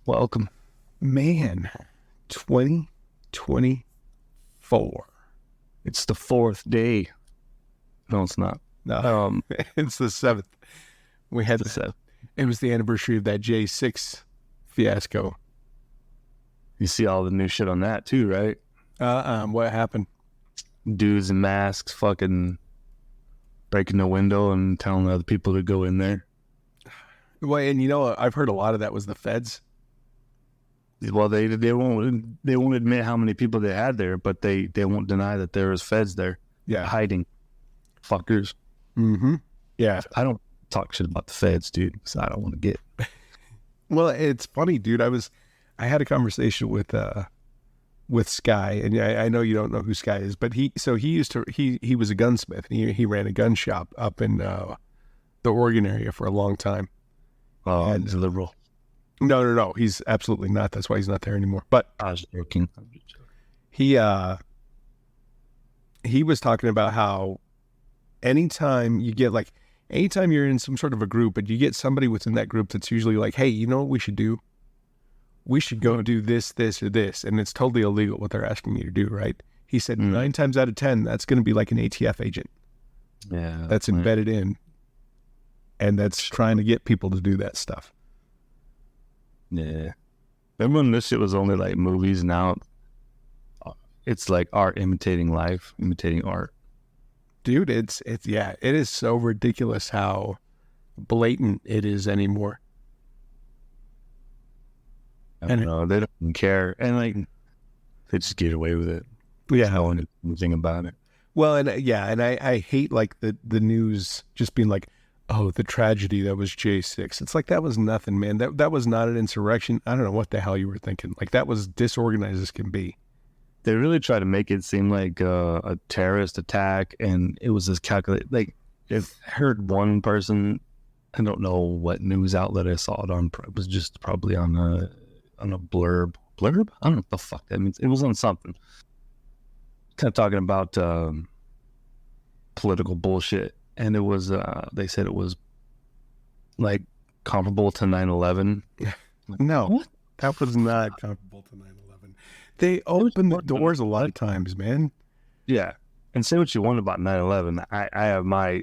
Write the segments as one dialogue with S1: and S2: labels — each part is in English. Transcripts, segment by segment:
S1: Welcome.
S2: Man, 2024.
S1: It's the fourth day. No, it's not.
S2: No, it's the 7th. We had
S1: the 7th.
S2: It was the anniversary of that J6 fiasco.
S1: You see all the new shit on that too, right?
S2: What happened?
S1: Dudes in masks fucking breaking the window and telling other people to go in there.
S2: Well, and you know, I've heard a lot of that was the feds.
S1: Well, they won't admit how many people they had there, but they won't deny that there was feds there.
S2: Yeah,
S1: hiding fuckers.
S2: Mm-hmm. Yeah,
S1: I don't talk shit about the feds, dude, because I don't want to get.
S2: Well, it's funny, dude. I had a conversation with Sky, and I know you don't know who Sky is, but he was a gunsmith, and he ran a gun shop up in the Oregon area for a long time.
S1: Oh, and he's a liberal.
S2: No. He's absolutely not. That's why he's not there anymore. But
S1: I was joking.
S2: He was talking about how anytime you're in some sort of a group and you get somebody within that group that's usually like, hey, you know what we should do? We should go do this, this, or this. And it's totally illegal what they're asking you to do, right? He said 9 times out of 10, that's going to be like an ATF agent.
S1: Yeah.
S2: That's embedded in. And that's trying to get people to do that stuff.
S1: Yeah. Remember when this shit was only like movies? Now it's like art imitating life, imitating art.
S2: Dude, it is so ridiculous how blatant it is anymore.
S1: I don't know. They don't care. And like, they just get away with it.
S2: Yeah.
S1: No one knows anything about it.
S2: Well, and I hate like the news just being like, oh, the tragedy that was J6. It's like, that was nothing, man. That was not an insurrection. I don't know what the hell you were thinking. Like, that was disorganized as can be.
S1: They really try to make it seem like a terrorist attack, and it was this calculated. Like, I've heard one person, I don't know what news outlet I saw it on. It was just probably on a blurb. Blurb? I don't know what the fuck that means. It was on something. Kind of talking about political bullshit. And it was, they said it was like comparable to 9/11.
S2: No, what? That was not comparable to 9/11. They open the doors a lot of times, man.
S1: Yeah. And say what you want about 9/11. I have my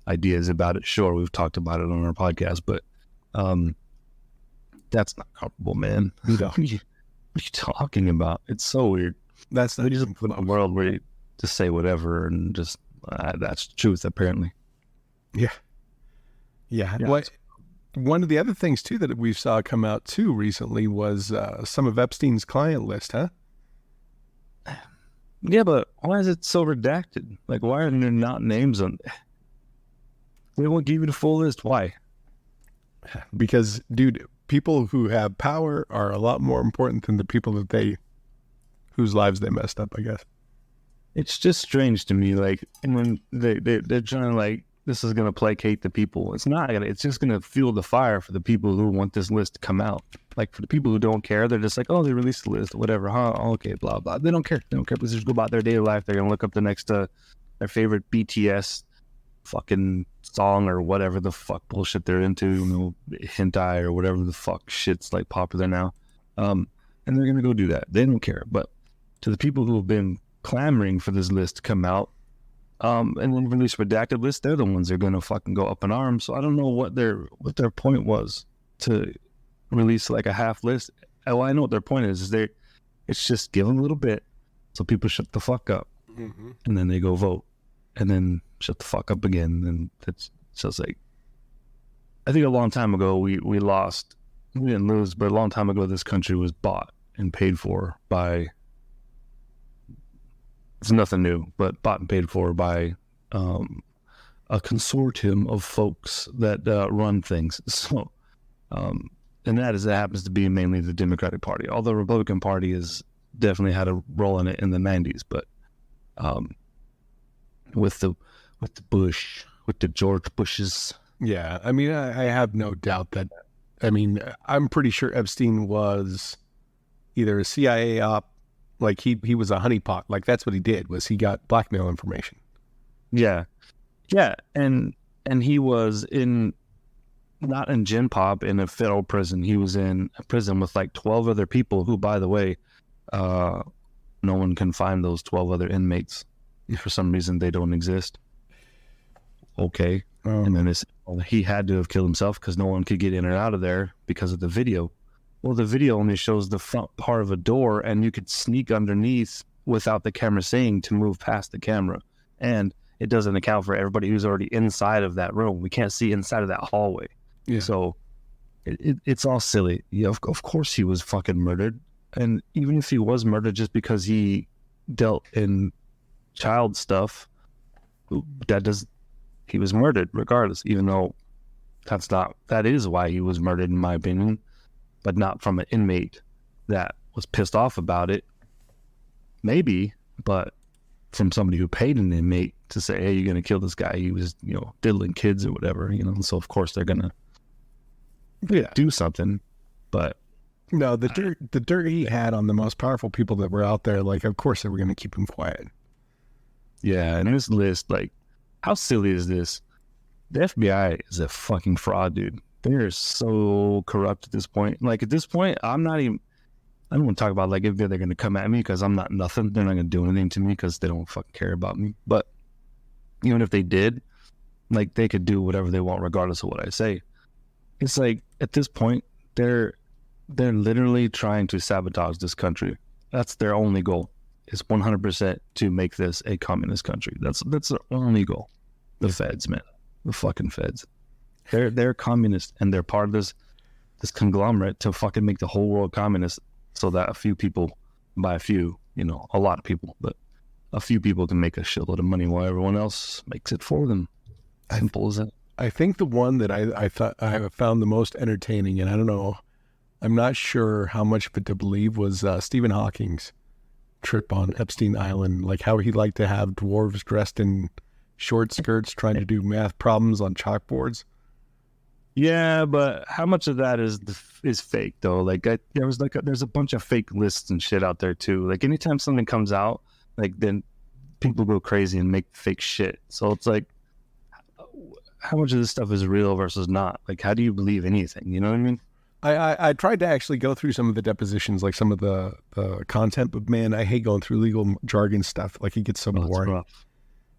S1: ideas about it. Sure, we've talked about it on our podcast, but that's not comparable, man.
S2: No.
S1: What are you talking about? It's so weird.
S2: That's not
S1: we just put in a world where you just say whatever and just that's the truth, apparently.
S2: Yeah. What? One of the other things too that we saw come out too recently was some of Epstein's client list, huh?
S1: Yeah, but why is it so redacted? Like, why are there not names on? They won't give you the full list. Why?
S2: Because, dude, people who have power are a lot more important than the people whose lives they messed up, I guess.
S1: It's just strange to me, like, and when they're trying to, like, this is going to placate the people. It's not going to, it's just going to fuel the fire for the people who want this list to come out. Like, for the people who don't care, they're just like, oh, they released the list, whatever, huh? Okay, blah, blah. They don't care. They don't care. They just go about their daily life. They're going to look up the next, their favorite BTS fucking song or whatever the fuck bullshit they're into, you know, hentai or whatever the fuck shit's, like, popular now. And they're going to go do that. They don't care. But to the people who have been clamoring for this list to come out, and then release redacted list, they're the ones that are going to fucking go up in arms. So I don't know what their point was to release like a half list. Oh, I know what their point is it's just give them a little bit so people shut the fuck up, and then they go vote, and then shut the fuck up again. And it's just like, I think a long time ago we lost. We didn't lose, but a long time ago this country was bought and paid for by. It's nothing new, but bought and paid for by a consortium of folks that run things. So, and that happens to be mainly the Democratic Party. Although the Republican Party has definitely had a role in it in the 90s, but with the George Bushes.
S2: Yeah, I mean, I have no doubt that. I mean, I'm pretty sure Epstein was either a CIA op. Like he was a honeypot. Like that's what he did, was he got blackmail information.
S1: Yeah, and he was in not in Gen Pop in a federal prison. He was in a prison with like 12 other people who, by the way, no one can find those 12 other inmates. For some reason, they don't exist. Okay.
S2: Oh.
S1: And then he had to have killed himself because no one could get in or out of there because of the video. Well, the video only shows the front part of a door, and you could sneak underneath without the camera saying to move past the camera. And it doesn't account for everybody who's already inside of that room. We can't see inside of that hallway.
S2: Yeah.
S1: So it's all silly. Yeah, of course he was fucking murdered. And even if he was murdered just because he dealt in child stuff, he was murdered regardless, even though that is why he was murdered, in my opinion, but not from an inmate that was pissed off about it. Maybe, but from somebody who paid an inmate to say, hey, you're going to kill this guy. He was, diddling kids or whatever, so of course they're going to do something. But
S2: no, the dirt he had on the most powerful people that were out there, like, of course they were going to keep him quiet.
S1: Yeah, and this list, like, how silly is this? The FBI is a fucking fraud, dude. They're so corrupt at this point. Like, at this point, I don't want to talk about, like, if they're going to come at me because I'm not nothing. They're not going to do anything to me because they don't fucking care about me. But even if they did, like, they could do whatever they want regardless of what I say. It's like, at this point, they're literally trying to sabotage this country. That's their only goal. Is 100% to make this a communist country. That's their only goal. The feds, man. The fucking feds. They're communist, and they're part of this conglomerate to fucking make the whole world communist so that a few people, by a few, a lot of people, but a few people can make a shitload of money while everyone else makes it for them. Simple as that.
S2: I think the one that I thought I found the most entertaining, and I don't know, I'm not sure how much of it to believe, was Stephen Hawking's trip on Epstein Island, like how he liked to have dwarves dressed in short skirts trying to do math problems on chalkboards.
S1: Yeah, but how much of that is fake though? Like there's a bunch of fake lists and shit out there too. Like anytime something comes out, like then people go crazy and make fake shit. So it's like, how much of this stuff is real versus not? Like, how do you believe anything? You know what I mean?
S2: I tried to actually go through some of the depositions, like some of the content, but man, I hate going through legal jargon stuff. Like it gets so boring.
S1: Rough.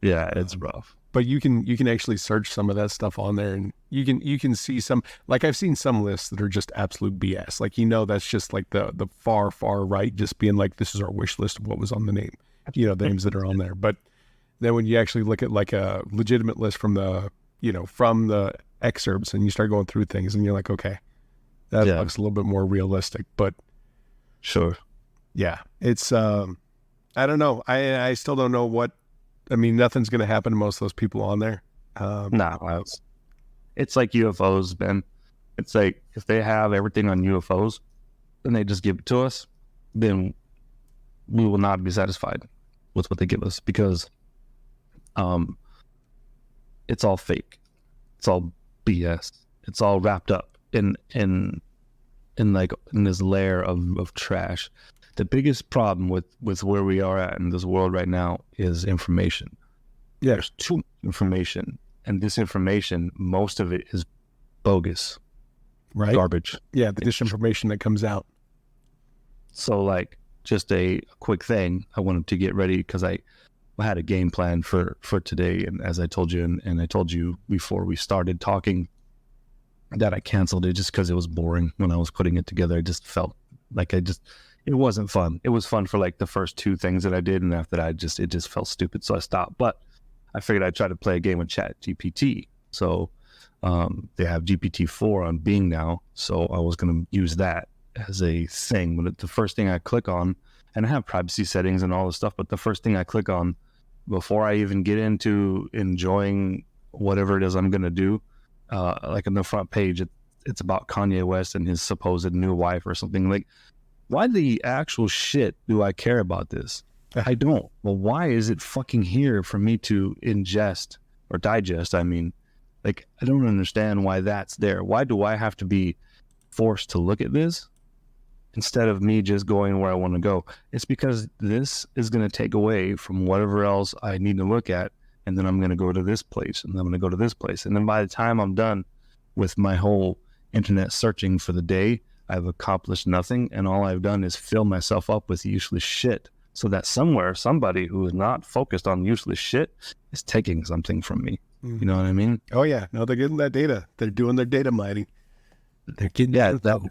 S1: Yeah, it's rough.
S2: But you can actually search some of that stuff on there, and you can see some. Like I've seen some lists that are just absolute BS. Like that's just like the far right, just being like, this is our wish list of what was on the name, the names that are on there. But then when you actually look at like a legitimate list from the excerpts, and you start going through things, and you're like, okay. That looks a little bit more realistic, but
S1: sure.
S2: Yeah, it's, I don't know. I still don't know nothing's going to happen to most of those people on there.
S1: Nah, it's like UFOs, Ben. It's like, if they have everything on UFOs and they just give it to us, then we will not be satisfied with what they give us because, it's all fake. It's all BS. It's all wrapped up in this layer of trash. The biggest problem with where we are at in this world right now is information.
S2: Yeah.
S1: There's too much information, and this information, most of it is bogus,
S2: right?
S1: Garbage.
S2: Yeah, the disinformation that comes out.
S1: So, like, just a quick thing, I wanted to get ready because I had a game plan for today, and as I told you, and I told you before we started talking, that I canceled it just because it was boring when I was putting it together. I just felt like it wasn't fun. It was fun for like the first two things that I did, and after that, it just felt stupid, so I stopped. But I figured I'd try to play a game with ChatGPT. So they have GPT-4 on Bing now, so I was going to use that as a thing. But the first thing I click on, and I have privacy settings and all this stuff, but the first thing I click on before I even get into enjoying whatever it is I'm going to do, like on the front page, it's about Kanye West and his supposed new wife or something. Like, why the actual shit do I care about this? I don't. Well, why is it fucking here for me to ingest or digest? I mean, like, I don't understand why that's there. Why do I have to be forced to look at this instead of me just going where I want to go? It's because this is going to take away from whatever else I need to look at. And then I'm going to go to this place, and then I'm going to go to this place. And then by the time I'm done with my whole internet searching for the day, I've accomplished nothing, and all I've done is fill myself up with useless shit, so that somewhere somebody who is not focused on useless shit is taking something from me. You know what I mean?
S2: Oh yeah, no, they're getting that data. They're doing their data mining. They're getting
S1: that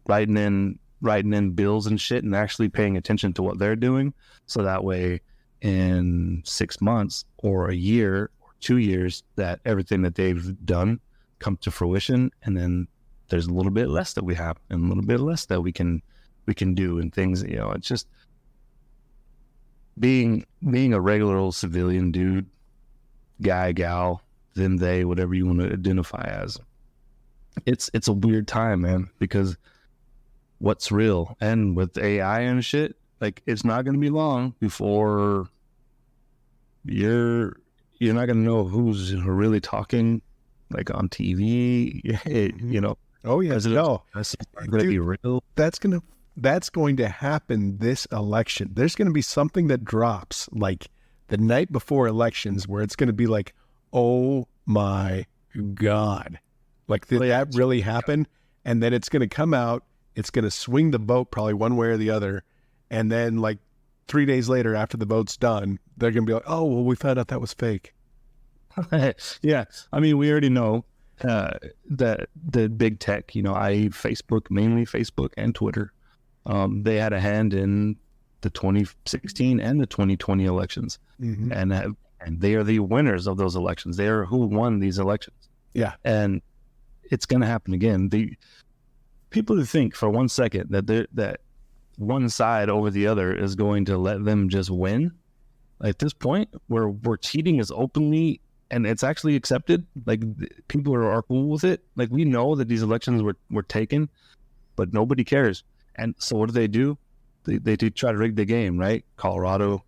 S1: writing in bills and shit, and actually paying attention to what they're doing, so that way in 6 months or a year or 2 years, that everything that they've done come to fruition, and then there's a little bit less that we have and a little bit less that we can do, and things, it's just being a regular old civilian dude, guy, gal, them, they, whatever you want to identify as. It's a weird time, man, because what's real, and with AI and shit, like, it's not going to be long before you're not going to know who's really talking, like, on TV,
S2: Oh yeah, no,
S1: that's going to be real.
S2: That's going to happen this election. There's going to be something that drops like the night before elections where it's going to be like, oh my God, like that really happened. And then it's going to come out, it's going to swing the vote probably one way or the other. And then like 3 days later, after the vote's done, they're going to be like, oh, well, we found out that was fake.
S1: Yeah. I mean, we already know that the big tech, i.e. Facebook, mainly Facebook and Twitter, they had a hand in the 2016 and the 2020 elections, and they are the winners of those elections. They are who won these elections.
S2: Yeah,
S1: and it's going to happen again. The people who think for 1 second that one side over the other is going to let them just win, at this point where cheating is openly and it's actually accepted, like, people are cool with it. Like, we know that these elections were taken, but nobody cares. And so what do? They do try to rig the game, right? Colorado.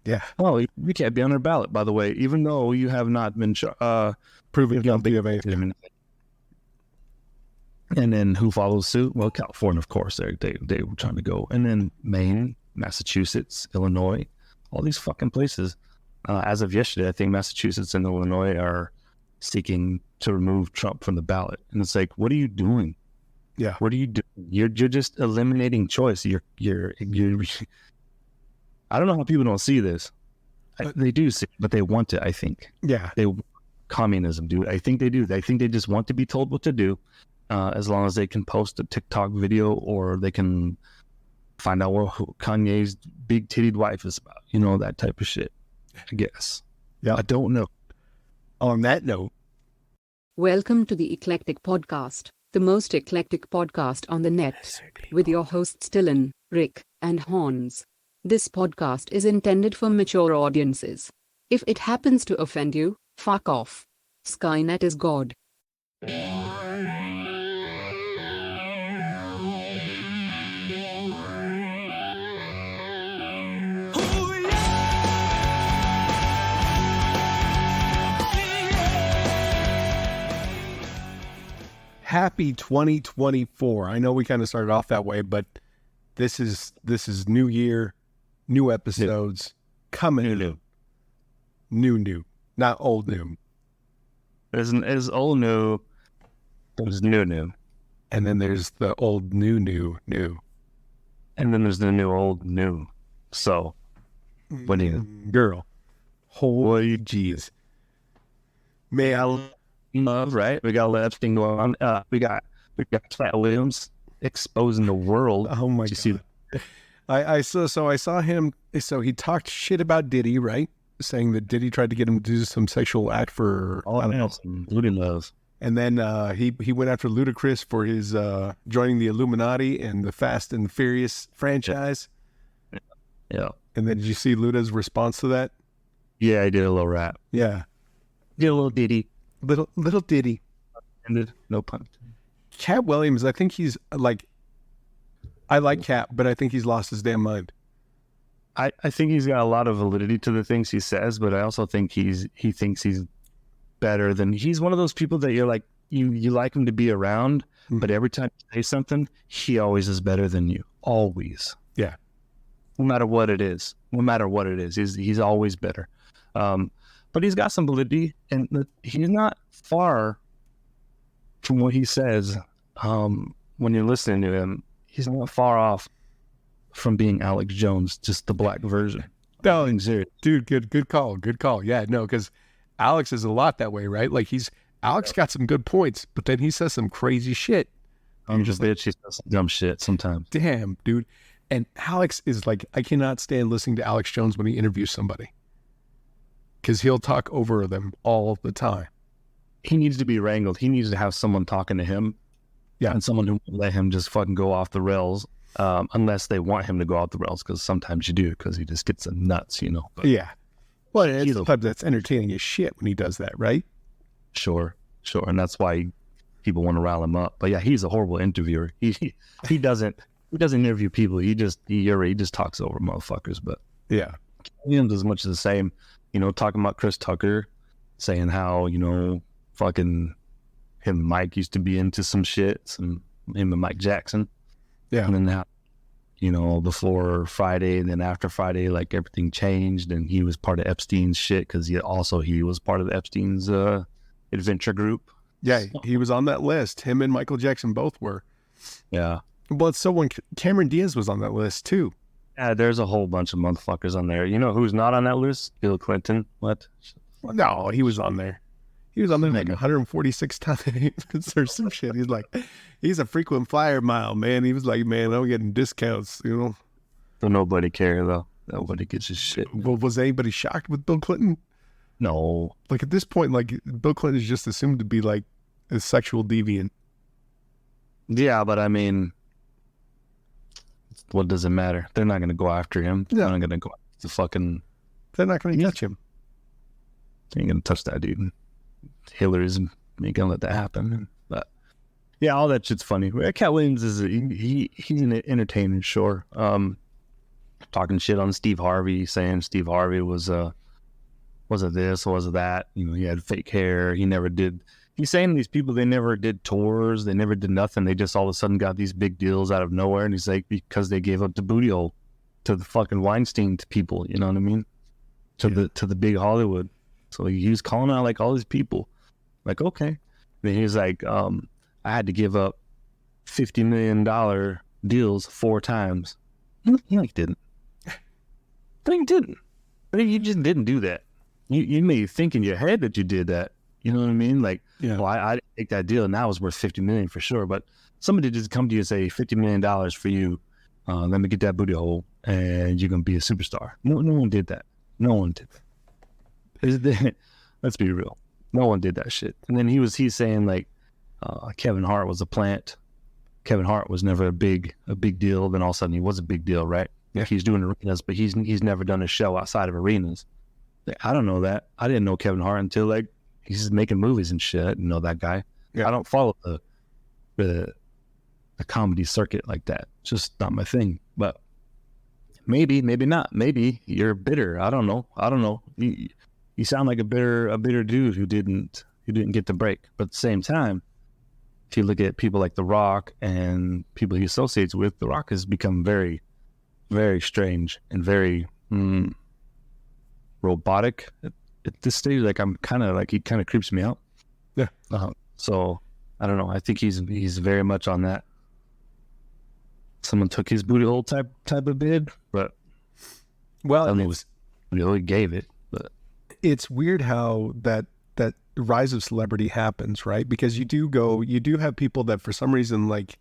S2: Yeah.
S1: Oh, you can't be on their ballot, by the way, even though you have not been
S2: proven guilty of anything.
S1: And then who follows suit? Well, California, of course, they were trying to go. And then Maine, Massachusetts, Illinois, all these fucking places. As of yesterday, I think Massachusetts and Illinois are seeking to remove Trump from the ballot. And it's like, what are you doing?
S2: Yeah.
S1: What are you doing? You're just eliminating choice. You're I don't know how people don't see this. They do see it, but they want it, I think.
S2: Yeah.
S1: They communism, dude. I think they do. I think they just want to be told what to do, as long as they can post a TikTok video or they can find out who Kanye's big tittied wife is about. That type of shit, I guess.
S2: Yeah.
S1: I don't know.
S2: On that note.
S3: Welcome to the Eclectic Podcast, the most eclectic podcast on the net, with your hosts Dylan, Rick, and Hans. This podcast is intended for mature audiences. If it happens to offend you, fuck off. Skynet is God.
S2: Happy 2024. I know we kind of started off that way, but this is new year, new episodes coming. New, not old new.
S1: There's old new, there's new,
S2: and then there's the old new,
S1: and then there's the new old new. So, what do you,
S2: girl? Holy jeez, may I
S1: love, right? We got a lot of thing going on. We got Pat Williams exposing the world.
S2: Oh my God!
S1: See
S2: I saw him. So he talked shit about Diddy, right? Saying that Diddy tried to get him to do some sexual act for
S1: booty love.
S2: And then he went after Ludacris for his joining the Illuminati and the Fast and the Furious franchise.
S1: Yeah.
S2: And then did you see Luda's response to that?
S1: Yeah, I did a little rap.
S2: Yeah.
S1: Did a little ditty.
S2: Little ditty.
S1: No pun.
S2: Cat Williams, I think he's like, I like Cat, but I think he's lost his damn mind.
S1: I think he's got a lot of validity to the things he says, but I also think he thinks he's better than, he's one of those people that you're like, you like him to be around, but every time you say something, he always is better than you. Always.
S2: Yeah.
S1: No matter what it is. He's always better. But he's got some validity, and he's not far from what he says, when you're listening to him, he's not far off from being Alex Jones, just the black version.
S2: No,
S1: Being serious.
S2: dude, good call. Yeah, no, because Alex is a lot that way, right? Like Alex got some good points, but then he says some crazy shit.
S1: I'm just bitch. He says some dumb shit sometimes.
S2: Damn, dude. And Alex is like, I cannot stand listening to Alex Jones when he interviews somebody, because he'll talk over them all the time.
S1: He needs to be wrangled. He needs to have someone talking to him.
S2: Yeah.
S1: And someone who won't let him just fucking go off the rails, unless they want him to go off the rails, because sometimes you do, because he just gets them nuts, you know. But
S2: Yeah. Well, it's sometimes that's entertaining as shit when he does that, right?
S1: Sure. And that's why people want to rile him up. But yeah, he's a horrible interviewer. He doesn't interview people. He just talks over motherfuckers. But
S2: Yeah.
S1: Williams is much the same. You know, talking about Chris Tucker, saying how, you know, fucking him and Mike used to be into some shit, him and Mike Jackson.
S2: Yeah.
S1: And then how, you know, before Friday and then after Friday, like everything changed, and he was part of Epstein's shit, because he was part of Epstein's adventure group.
S2: Yeah, he was on that list. Him and Michael Jackson both were.
S1: Yeah.
S2: Well, it's so when Cameron Diaz was on that list too.
S1: Yeah, there's a whole bunch of motherfuckers on there. You know who's not on that list? Bill Clinton. What?
S2: No, he was on there. He was on there like 146 times or some shit. He's like, he's a frequent flyer mile, man. He was like, man, I'm getting discounts, you know.
S1: So nobody cares, though. Nobody gives a shit.
S2: Well, was anybody shocked with Bill Clinton?
S1: No.
S2: Like at this point, like Bill Clinton is just assumed to be like a sexual deviant.
S1: Yeah, but I mean, what does it matter? They're not going to go after him.
S2: Yeah.
S1: They're not going to go after the fucking...
S2: They're not going to touch him.
S1: They ain't going to touch that dude. Hillary's ain't going to let that happen. But yeah, all that shit's funny. Cat Williams is he's an entertainer, sure. Talking shit on Steve Harvey, saying Steve Harvey was a this, was a that. You know, he had fake hair. He never did. He's saying these people, they never did tours. They never did nothing. They just all of a sudden got these big deals out of nowhere. And he's like, because they gave up the booty hole to the fucking Weinstein people. You know what I mean? To the big Hollywood. So he was calling out like all these people. Like, okay. Then he was like, I had to give up $50 million deals 4 times. No, he didn't. No, you didn't. You just didn't do that. You may think in your head that you did that. You know what I mean? Like,
S2: Yeah.
S1: well, I didn't take that deal, and that was worth $50 million for sure. But somebody just come to you and say $50 million for you. Let me get that booty hole, and you're gonna be a superstar. No one did that. No one did that. Let's be real. No one did that shit. And then he's saying like Kevin Hart was a plant. Kevin Hart was never a big deal. Then all of a sudden he was a big deal, right?
S2: Yeah.
S1: He's doing arenas, but he's never done a show outside of arenas. Like, I don't know that. I didn't know Kevin Hart until like he's making movies and shit. I didn't know that guy.
S2: Yeah.
S1: I don't follow the comedy circuit like that. It's just not my thing. But maybe not. Maybe you're bitter. I don't know. You sound like a bitter dude who didn't get the break. But at the same time, if you look at people like The Rock and people he associates with, The Rock has become very, very strange and very robotic at this stage. Like he kind of creeps me out.
S2: Yeah.
S1: So I don't know. I think he's very much on that. Someone took his booty hole type of bid, but
S2: Well,
S1: I don't know. He really gave it, but
S2: it's weird how that rise of celebrity happens, right? Because you do have people that for some reason, like,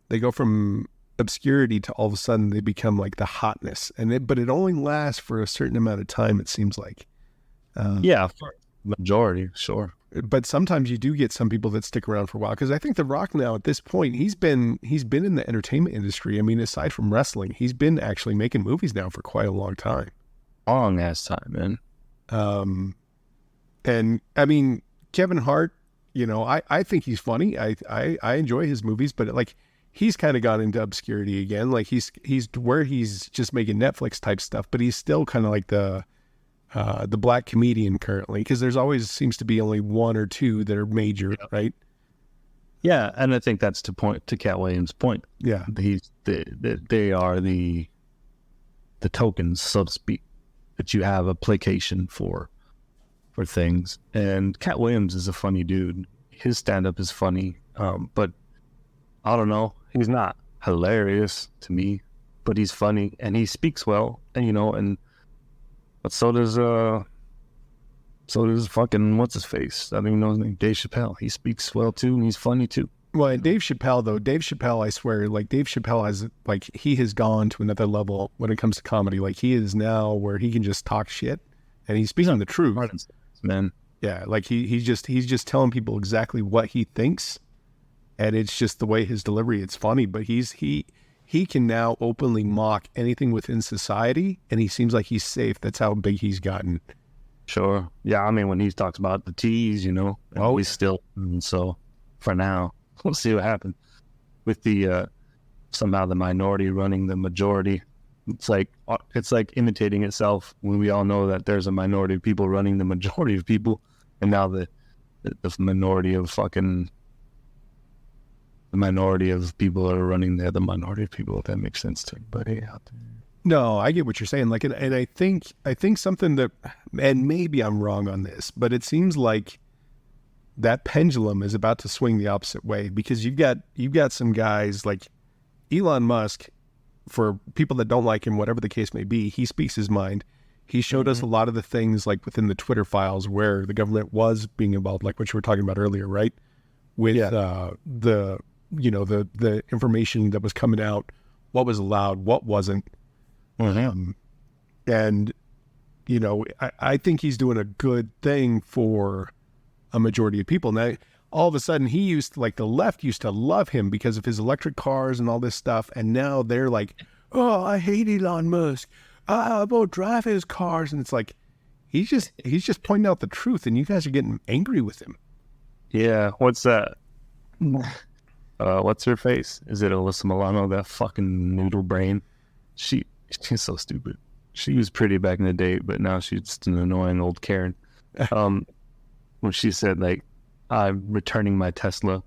S2: they go from obscurity to all of a sudden they become like the hotness, but it only lasts for a certain amount of time, it seems like.
S1: yeah, for majority, sure.
S2: But sometimes you do get some people that stick around for a while, because I think The Rock now at this point, he's been in the entertainment industry. I mean, aside from wrestling, he's been actually making movies now for quite a long time.
S1: Long ass time, man.
S2: And I mean, Kevin Hart, you know, I think he's funny. I enjoy his movies, but like, he's kind of gone into obscurity again. Like he's where he's just making Netflix type stuff, but he's still kind of like the black comedian currently, because there's always seems to be only one or two that are major, right?
S1: Yeah, and I think that's to Cat Williams' point.
S2: Yeah,
S1: They are the tokens, so to speak, that you have a placation for things. And Cat Williams is a funny dude. His stand-up is funny. But I don't know. He's not hilarious to me, but he's funny and he speaks well. And but so does fucking what's his face? I don't even know his name. Dave Chappelle. He speaks well too, and he's funny too.
S2: Well, and Dave Chappelle, I swear, like Dave Chappelle he has gone to another level when it comes to comedy. Like he is now where he can just talk shit and he's speaking the truth.
S1: Man.
S2: Yeah, like he's just telling people exactly what he thinks, and it's just the way his delivery. It's funny, but he can now openly mock anything within society, and he seems like he's safe. That's how big he's gotten.
S1: Sure. Yeah, I mean, when he talks about the T's, he's still, so for now, we'll see what happens with the somehow the minority running the majority. It's like imitating itself when we all know that there's a minority of people running the majority of people, and now the minority of people are running the minority of people. If that makes sense to anybody out there.
S2: No, I get what you're saying. Like, and I think something that, and maybe I'm wrong on this, but it seems like that pendulum is about to swing the opposite way, because you've got some guys like Elon Musk. For people that don't like him, whatever the case may be, he speaks his mind. He showed us a lot of the things like within the Twitter files where the government was being involved, like what you were talking about earlier, right? With the information that was coming out, what was allowed, what wasn't. And I think he's doing a good thing for a majority of people. Now, all of a sudden, the left used to love him because of his electric cars and all this stuff. And now they're like, oh, I hate Elon Musk. I won't drive his cars. And it's like, he's just pointing out the truth, and you guys are getting angry with him.
S1: Yeah. What's that? What's her face? Is it Alyssa Milano? That fucking noodle brain. She's so stupid. She was pretty back in the day, but now she's just an annoying old Karen. When she said, like, I'm returning my Tesla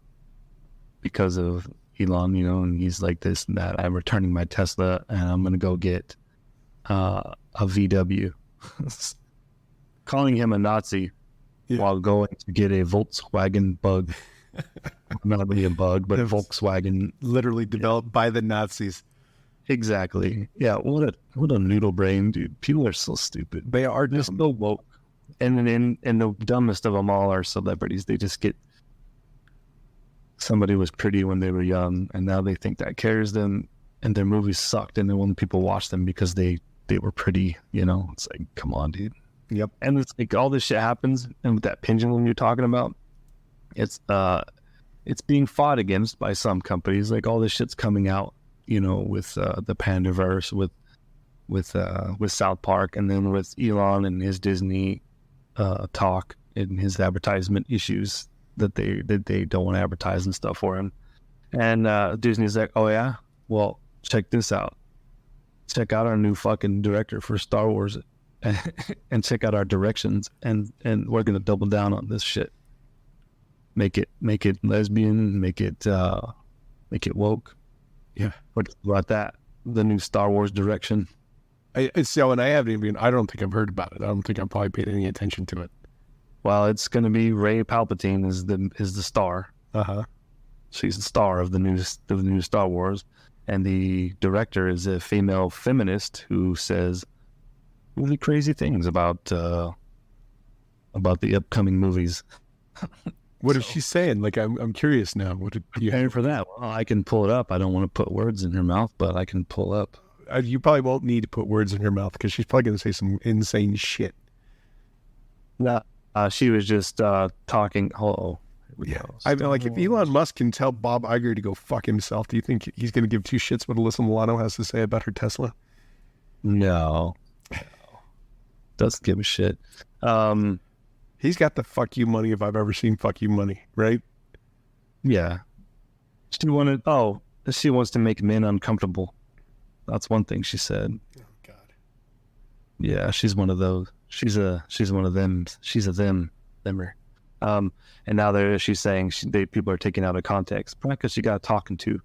S1: because of Elon, and he's like this and that. I'm returning my Tesla and I'm going to go get a VW. Calling him a Nazi while going to get a Volkswagen Bug. Not really a bug, but a Volkswagen.
S2: Literally developed by the Nazis.
S1: Exactly. Yeah, what a noodle brain, dude. People are so stupid.
S2: They are
S1: just so woke. And the dumbest of them all are celebrities. They just get somebody was pretty when they were young, and now they think that carries them, and their movies sucked, and then when people watch them because they were pretty, it's like, come on, dude.
S2: Yep.
S1: And it's like all this shit happens, and with that pendulum you're talking about, it's being fought against by some companies. Like all this shit's coming out, with the Pandaverse, with South Park, and then with Elon and his Disney talk and his advertisement issues that they don't want to advertise and stuff for him. And Disney's like, oh yeah, well, check this out. Check out our new fucking director for Star Wars and check out our directions, and we're gonna double down on this shit. Make it lesbian, make it woke.
S2: Yeah.
S1: What about that? The new Star Wars direction.
S2: I don't think I've heard about it. I don't think I've probably paid any attention to it.
S1: Well, it's going to be Rey Palpatine is the star. She's the star of the new Star Wars, and the director is a female feminist who says really crazy things about the upcoming movies.
S2: What is she saying? Like, I'm curious now. What did you
S1: have for that? Well, I can pull it up. I don't want to put words in her mouth, but I can pull up.
S2: You probably won't need to put words in her mouth because she's probably going to say some insane shit.
S1: No, she was just talking.
S2: Yeah, I mean, like, if Elon Musk can tell Bob Iger to go fuck himself, do you think he's going to give two shits what Alyssa Milano has to say about her Tesla?
S1: No. Doesn't give a shit.
S2: He's got the fuck you money if I've ever seen fuck you money, right?
S1: Yeah. She wants to make men uncomfortable. That's one thing she said.
S2: Oh God.
S1: Yeah, she's one of those. She's one of them. She's a themmer. And now she's saying people are taking out of context, probably because she got talking to.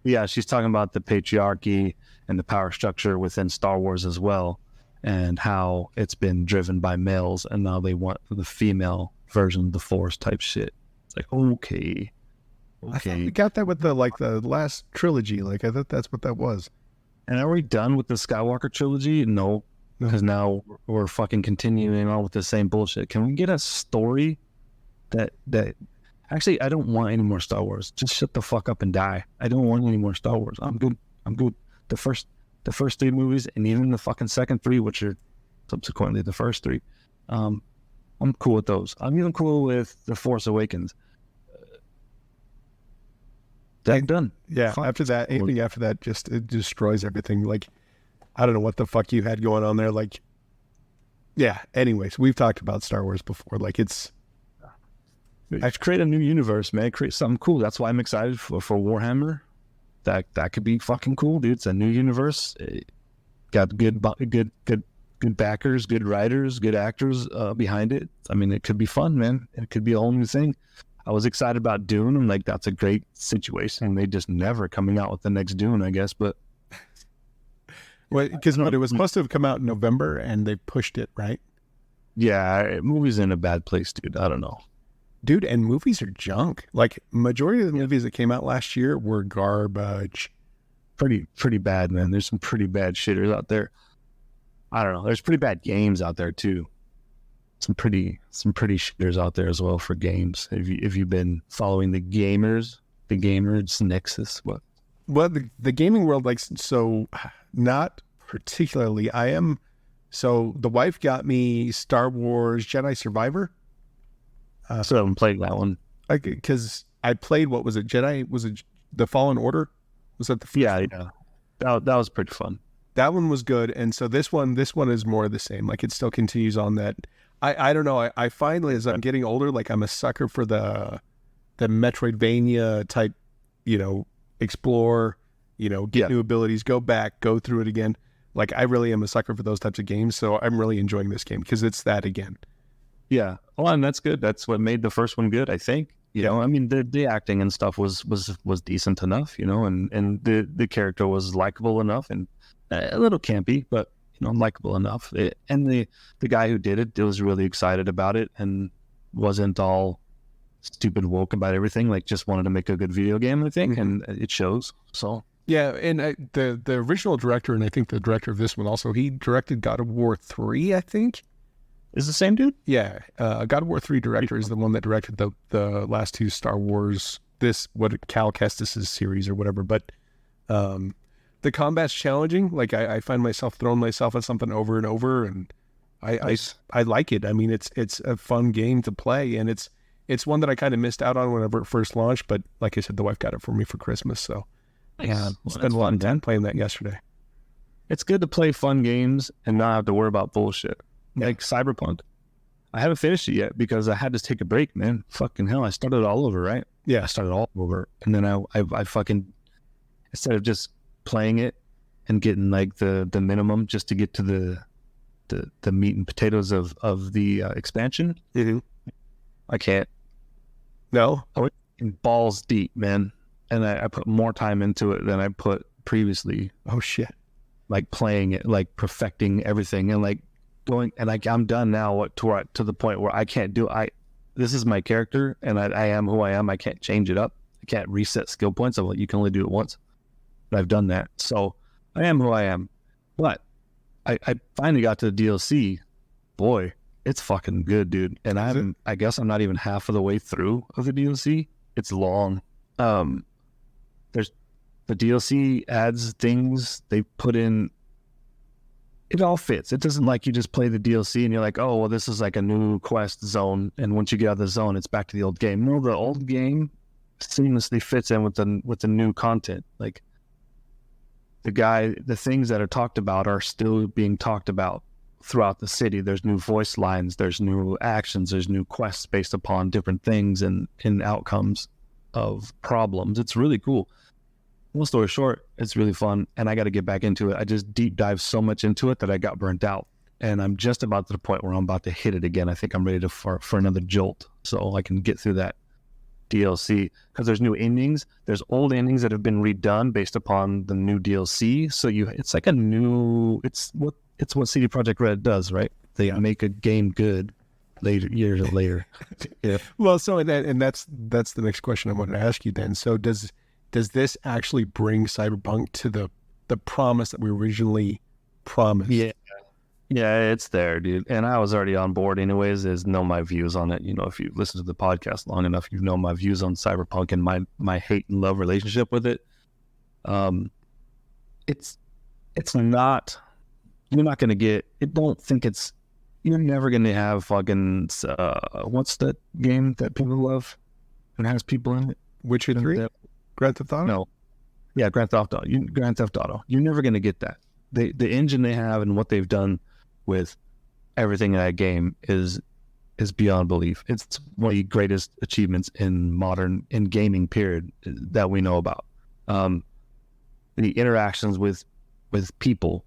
S1: Yeah, she's talking about the patriarchy and the power structure within Star Wars as well, and how it's been driven by males, and now they want the female version of the Force type shit. It's like, okay,
S2: I thought we
S1: Okay.
S2: got that with the last trilogy. Like I thought that's what that was.
S1: And are we done with the Skywalker trilogy? No,
S2: No.
S1: because now we're fucking continuing on with the same bullshit. Can we get a story that actually I don't want any more Star Wars. Just shut the fuck up and die. I don't want any more Star Wars. I'm good. The first three movies and even the fucking second three, which are subsequently the first three, I'm cool with those. I'm even cool with The Force Awakens. That's done.
S2: Yeah.
S1: Fuck.
S2: After that, anything after that just it destroys everything. Like I don't know what the fuck you had going on there. Like, yeah. Anyways, we've talked about Star Wars before. Like it's.
S1: I create a new universe, man. Create something cool. That's why I'm excited for Warhammer. That could be fucking cool, dude. It's a new universe. It got good backers, good writers, good actors behind it. I mean, it could be fun, man. It could be a whole new thing. I was excited about Dune. I'm like, that's a great situation. They just never coming out with the next Dune, I guess. But
S2: Well, because it was supposed to have come out in November, and they pushed it, right?
S1: yeah, movie's in a bad place, dude. I don't know.
S2: Dude, and movies are junk. Like majority of the movies that came out last year were garbage.
S1: Pretty bad, man. There's some pretty bad shitters out there. I don't know. There's pretty bad games out there too. Some pretty shitters out there as well for games. If you've been following the gamers nexus, what?
S2: Well, the gaming world, like, so not particularly. I am. So the wife got me Star Wars Jedi Survivor.
S1: So I haven't played that one.
S2: Because I played, what was it? Jedi, was it the Fallen Order? Was that the first
S1: Yeah,
S2: one?
S1: yeah. That was pretty fun.
S2: That one was good. And so this one is more of the same. Like it still continues on that. I don't know. I finally, as I'm getting older, like I'm a sucker for the Metroidvania type, explore, get new abilities, go back, go through it again. Like I really am a sucker for those types of games. So I'm really enjoying this game because it's that again.
S1: Yeah. Well, and that's good. That's what made the first one good, I think. I mean, the acting and stuff was decent enough, and the character was likable enough and a little campy, but likable enough. And the guy who did it was really excited about it and wasn't all stupid woke about everything. Like just wanted to make a good video game, I think, and it shows. So
S2: yeah, and the original director, and I think the director of this one also, he directed God of War 3, I think.
S1: is the same dude?
S2: Yeah, God of War 3 director is the one that directed the last two Star Wars, what Cal Kestis' series or whatever. But the combat's challenging. Like I find myself throwing myself at something over and over, and I like it. I mean, it's a fun game to play, and it's one that I kind of missed out on whenever it first launched. But like I said, the wife got it for me for Christmas, so yeah, spent a lot of time playing that yesterday.
S1: It's good to play fun games and not have to worry about bullshit. Like Cyberpunk. I haven't finished it yet because I had to take a break, man. Fucking hell, I started all over, right?
S2: Yeah.
S1: I started all over. And then I fucking, instead of just playing it and getting like the minimum just to get to the meat and potatoes of the expansion, I can't.
S2: No?
S1: I went in balls deep, man. And I put more time into it than I put previously.
S2: Oh, shit.
S1: Like playing it, like perfecting everything, and like going, and like I'm done now. To the point where I can't do. This is my character, and I am who I am. I can't change it up. I can't reset skill points. I'm like, you can only do it once. But I've done that, so I am who I am. But I finally got to the DLC. Boy, it's fucking good, dude. And I guess I'm not even half of the way through of the DLC. It's long. There's the DLC adds things they put in. It all fits. It doesn't like you just play the DLC and you're like, oh, well, this is like a new quest zone, and once you get out of the zone, it's back to the old game. No, the old game seamlessly fits in with the new content. Like the things that are talked about are still being talked about throughout the city. There's new voice lines, there's new actions, there's new quests based upon different things and outcomes of problems. It's really cool. Long story short, it's really fun, and I got to get back into it. I just deep dive so much into it that I got burnt out, and I'm just about to the point where I'm about to hit it again. I think I'm ready for another jolt, so I can get through that DLC, because there's new endings. There's old endings that have been redone based upon the new DLC. So it's like it's what CD Projekt Red does, right? They make a game good, years later. Yeah.
S2: Well, so and that's the next question I wanted to ask you then. So does this actually bring Cyberpunk to the promise that we originally promised?
S1: Yeah. Yeah, it's there, dude. And I was already on board anyways, know my views on it. You know, if you listen to the podcast long enough, you know my views on Cyberpunk and my hate and love relationship with it. It's not, you're not going to get, you're never going to have fucking, what's that game that people love and has people in it?
S2: Witcher 3? Grand Theft Auto?
S1: No. Yeah, Grand Theft Auto. You're never going to get that. The engine they have and what they've done with everything in that game is beyond belief. It's one of the greatest achievements in gaming period that we know about. The interactions with people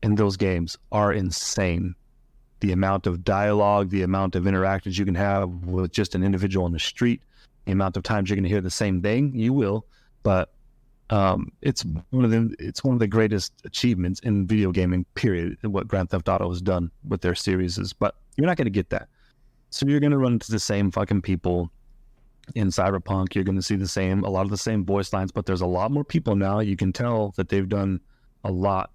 S1: in those games are insane. The amount of dialogue, the amount of interactions you can have with just an individual on the street, the amount of times you're going to hear the same thing, you will, but it's one of the greatest achievements in video gaming period, what Grand Theft Auto has done with their series is, but you're not going to get that. So you're going to run into the same fucking people in Cyberpunk. You're going to see a lot of the same voice lines, but there's a lot more people now. You can tell that they've done a lot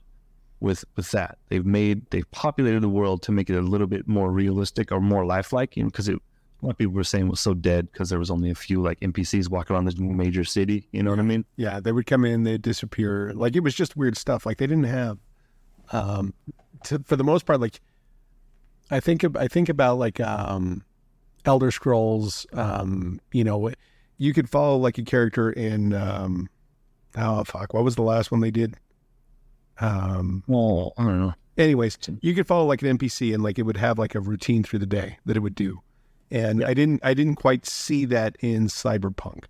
S1: with that. They've populated the world to make it a little bit more realistic or more lifelike, you know, because a lot of people were saying it was so dead because there was only a few like NPCs walking around this major city. You know what I mean?
S2: Yeah, they would come in, they'd disappear. Like it was just weird stuff. Like they didn't have, for the most part, like I think about like Elder Scrolls. You know, you could follow like a character in what was the last one they did?
S1: Well, I don't know.
S2: Anyways, you could follow like an NPC and like it would have like a routine through the day that it would do. And I didn't quite see that in Cyberpunk.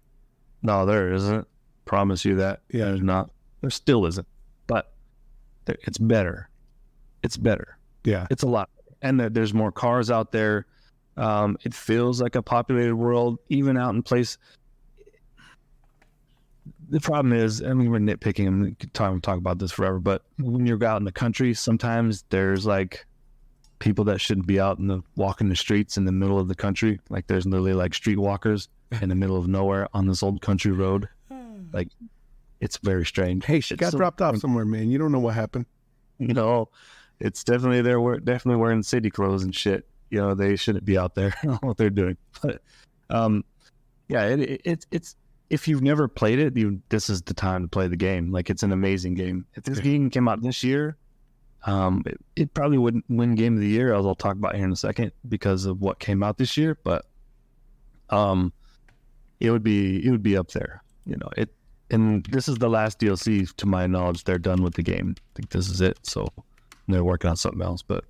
S1: No, there isn't. Promise you that.
S2: Yeah.
S1: There's not. There still isn't. But it's better. It's better.
S2: Yeah.
S1: It's a lot. And there's more cars out there. It feels like a populated world, even out in place. The problem is, I mean, we're nitpicking and we could talk about this forever, but when you're out in the country, sometimes there's like people that shouldn't be out walking the streets in the middle of the country. Like there's literally like streetwalkers in the middle of nowhere on this old country road. Like it's very strange.
S2: Hey, she got dropped off somewhere, man. You don't know what happened.
S1: You know, it's definitely definitely wearing city clothes and shit. You know, they shouldn't be out there what they're doing. But yeah, it's if you've never played it, this is the time to play the game. Like it's an amazing game. If this game came out this year, it probably wouldn't win Game of the Year, as I'll talk about here in a second, because of what came out this year. But it would be up there. You know, and this is the last DLC to my knowledge they're done with the game. I think this is it. So they're working on something else. But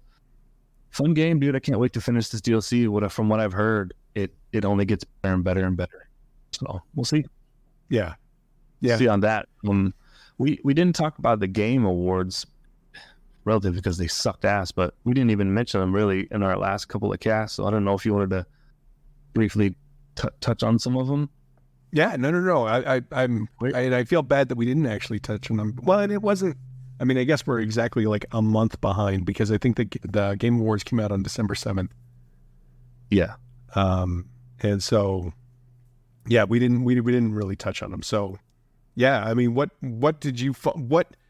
S1: fun game, dude. I can't wait to finish this DLC. From what I've heard, it only gets better and better and better. So we'll see.
S2: Yeah.
S1: See on that. We didn't talk about the game awards relative because they sucked ass, but we didn't even mention them really in our last couple of casts. So I don't know if you wanted to briefly touch on some of them.
S2: Yeah, no. I feel bad that we didn't actually touch on them. Well, and it wasn't. I mean, I guess we're exactly like a month behind because I think the Game Awards came out on December 7th.
S1: Yeah.
S2: And so, yeah, we didn't really touch on them. So, yeah, I mean, what did you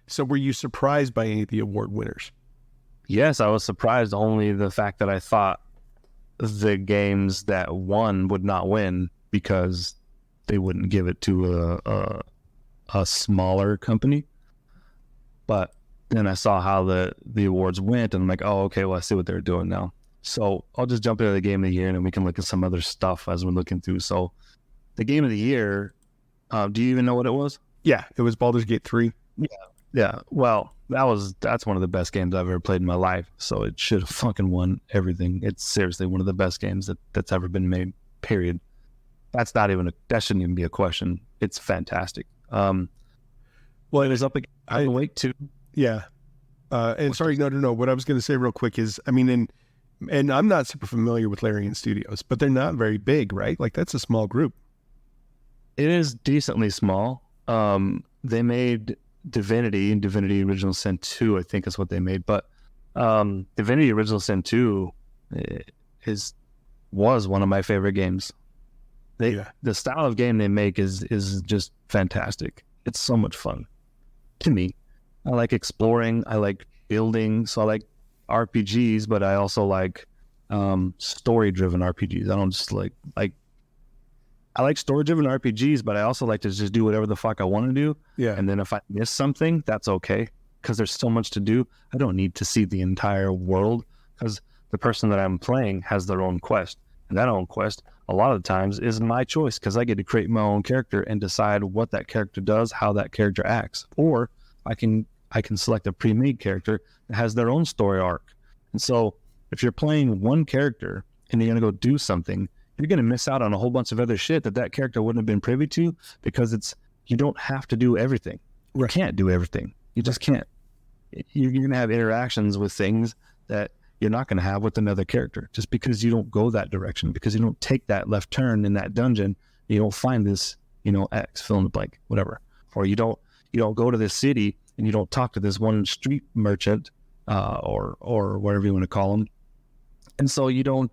S2: So were you surprised by any of the award winners?
S1: Yes, I was surprised. Only the fact that I thought the games that won would not win because they wouldn't give it to a smaller company. But then I saw how the awards went, and I'm like, oh, okay, well, I see what they're doing now. So I'll just jump into the game of the year, and then we can look at some other stuff as we're looking through. So the game of the year, do you even know what it was?
S2: Yeah, it was Baldur's Gate 3.
S1: Yeah. Well, that's one of the best games I've ever played in my life. So it should have fucking won everything. It's seriously one of the best games that's ever been made, period. That shouldn't even be a question. It's fantastic. Well, it was up against Wake 2.
S2: Yeah. And sorry, no. What I was going to say real quick is, I mean, and I'm not super familiar with Larian Studios, but they're not very big, right? Like that's a small group.
S1: It is decently small. They made Divinity and Divinity Original Sin 2, I think is what they made. But Divinity Original Sin 2, was one of my favorite games. The style of game they make is just fantastic. It's so much fun to me. I like exploring. I like building. So I like RPGs, but I also like story-driven RPGs. I don't just like I like story-driven RPGs, but I also like to just do whatever the fuck I want to do.
S2: Yeah.
S1: And then if I miss something, that's okay, because there's so much to do. I don't need to see the entire world, because the person that I'm playing has their own quest. And that own quest, a lot of the times, is my choice, because I get to create my own character and decide what that character does, how that character acts. Or I can select a pre-made character that has their own story arc. And so if you're playing one character and you're going to go do something, you're going to miss out on a whole bunch of other shit that character wouldn't have been privy to, because you don't have to do everything. You can't do everything. You just can't. You're going to have interactions with things that you're not going to have with another character, just because you don't go that direction, because you don't take that left turn in that dungeon. You don't find this, X, fill in the blank, whatever. Or you don't go to this city and you don't talk to this one street merchant, or whatever you want to call them. And so you don't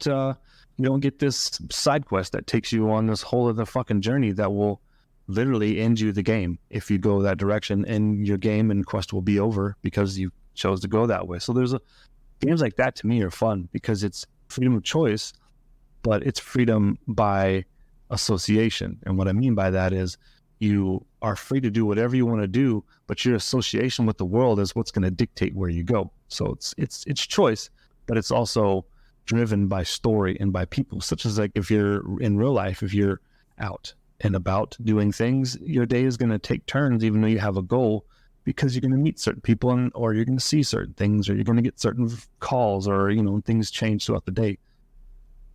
S1: get this side quest that takes you on this whole other fucking journey that will literally end you the game if you go that direction, and your game and quest will be over because you chose to go that way. So games like that to me are fun, because it's freedom of choice, but it's freedom by association. And what I mean by that is you are free to do whatever you want to do, but your association with the world is what's going to dictate where you go. So it's choice, but it's also driven by story and by people, such as like if you're in real life, if you're out and about doing things, your day is going to take turns, even though you have a goal, because you're going to meet certain people, or you're going to see certain things, or you're going to get certain calls, or things change throughout the day.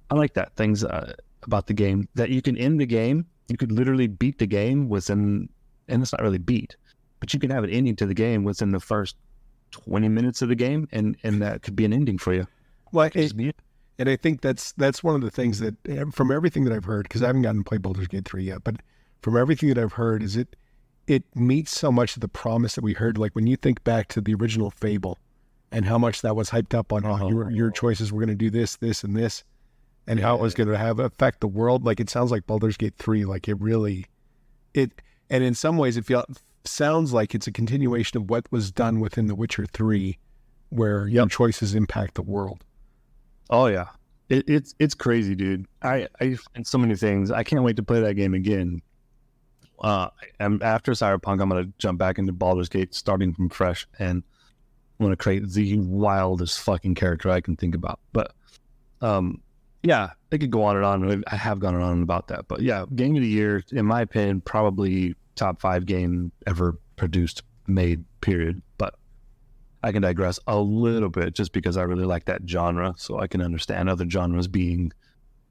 S1: I like that things about the game, that you can end the game, you could literally beat the game within, and it's not really beat, but you can have an ending to the game within the first 20 minutes of the game, and that could be an ending for you.
S2: Well, and I think that's one of the things that, from everything that I've heard, because I haven't gotten to play Baldur's Gate 3 yet, but from everything that I've heard, is it meets so much of the promise that we heard. Like when you think back to the original Fable and how much that was hyped up on your choices were going to do this, this, and this, and how it was going to affect the world. Like it sounds like Baldur's Gate 3, like and in some ways it sounds like it's a continuation of what was done within The Witcher 3, where your choices impact the world.
S1: Oh yeah, it's crazy, dude. I and so many things. I can't wait to play that game again. After Cyberpunk, I'm gonna jump back into Baldur's Gate, starting from fresh, and I'm gonna create the wildest fucking character I can think about. But yeah, it could go on and on. I have gone on about that, but yeah, game of the year, in my opinion, probably top 5 game ever produced, made, period. But I can digress a little bit, just because I really like that genre, so I can understand other genres being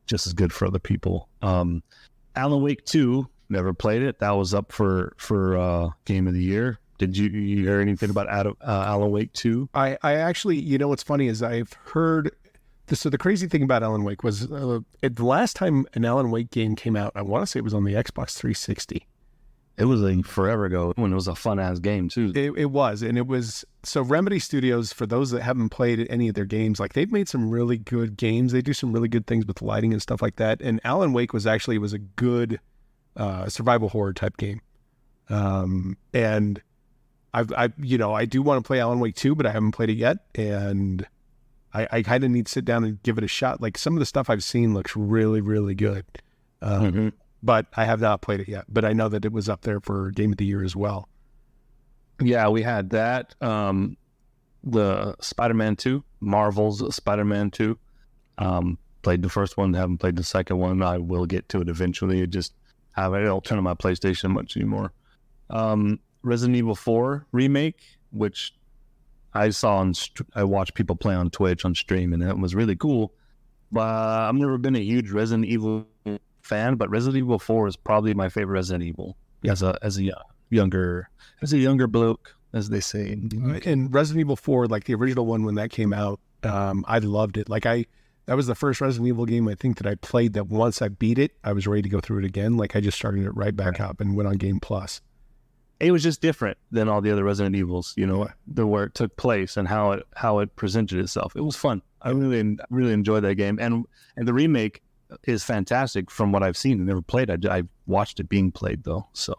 S1: just as good for other people. Alan Wake 2, never played it. That was up for game of the year. Did you hear anything about Alan Wake 2?
S2: I actually, what's funny is I've heard this. So the crazy thing about Alan Wake was the last time an Alan Wake game came out, I want to say it was on the Xbox 360.
S1: It was like forever ago, when it was a fun-ass game, too.
S2: It was, and it was... So Remedy Studios, for those that haven't played any of their games, like they've made some really good games. They do some really good things with lighting and stuff like that. And Alan Wake was a good survival horror type game. And I do want to play Alan Wake 2, but I haven't played it yet. And I kind of need to sit down and give it a shot. Like some of the stuff I've seen looks really, really good. But I have not played it yet. But I know that it was up there for Game of the Year as well.
S1: Yeah, we had that. The Spider-Man 2, Marvel's Spider-Man 2. Played the first one, haven't played the second one. I will get to it eventually. I don't turn on my PlayStation much anymore. Resident Evil 4 remake, which I saw I watched people play on Twitch on stream, and it was really cool. But I've never been a huge Resident Evil fan, but Resident Evil 4 is probably my favorite Resident Evil as a younger bloke, as they say.
S2: And Resident Evil 4, like the original one when that came out, I loved it. Like that was the first Resident Evil game I think that I played that once I beat it, I was ready to go through it again. Like I just started it right back up and went on Game Plus.
S1: it was just different than all the other Resident Evils, you know, the where it took place and how it presented itself. It was fun. I really enjoyed that game, and the remake is fantastic from what I've seen. I never played. I watched it being played though. So,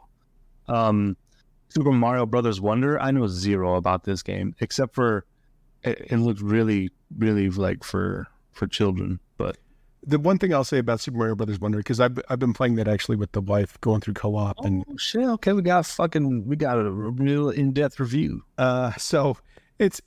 S1: Super Mario Brothers Wonder. I know zero about this game except for it looked really, really like for children, but.
S2: The one thing I'll say about Super Mario Brothers Wonder, because I've been playing that actually with the wife, going through co-op. And
S1: shit, okay, we got a real in-depth review.
S2: So it's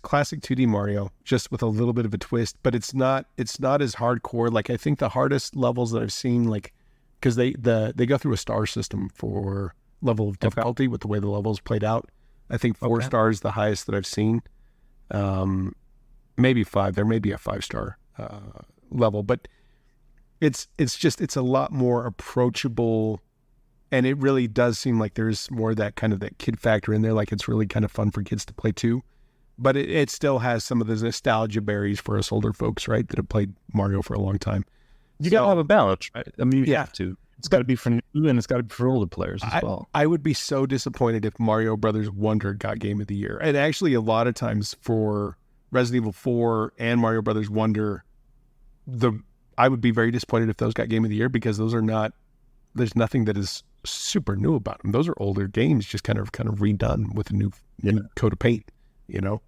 S2: classic 2D Mario, just with a little bit of a twist, but it's not as hardcore. Like I think the hardest levels that I've seen, like because they go through a star system for level of difficulty with the way the levels played out. I think 4 stars the highest that I've seen. Maybe 5. There may be a 5-star level, but it's a lot more approachable, and it really does seem like there's more of that kind of that kid factor in there. Like it's really kind of fun for kids to play too, but it still has some of the nostalgia berries for us older folks, right, that have played Mario for a long time.
S1: You gotta have a balance, right? I mean, you have to. It's got to be for new, and it's got to be for older players as well.
S2: I would be so disappointed if Mario Brothers Wonder got Game of the Year, and actually a lot of times for Resident Evil 4 and Mario Brothers Wonder, I would be very disappointed if those got Game of the Year, because those are not. There's nothing that is super new about them. Those are older games, just kind of redone with a new coat of paint. You know,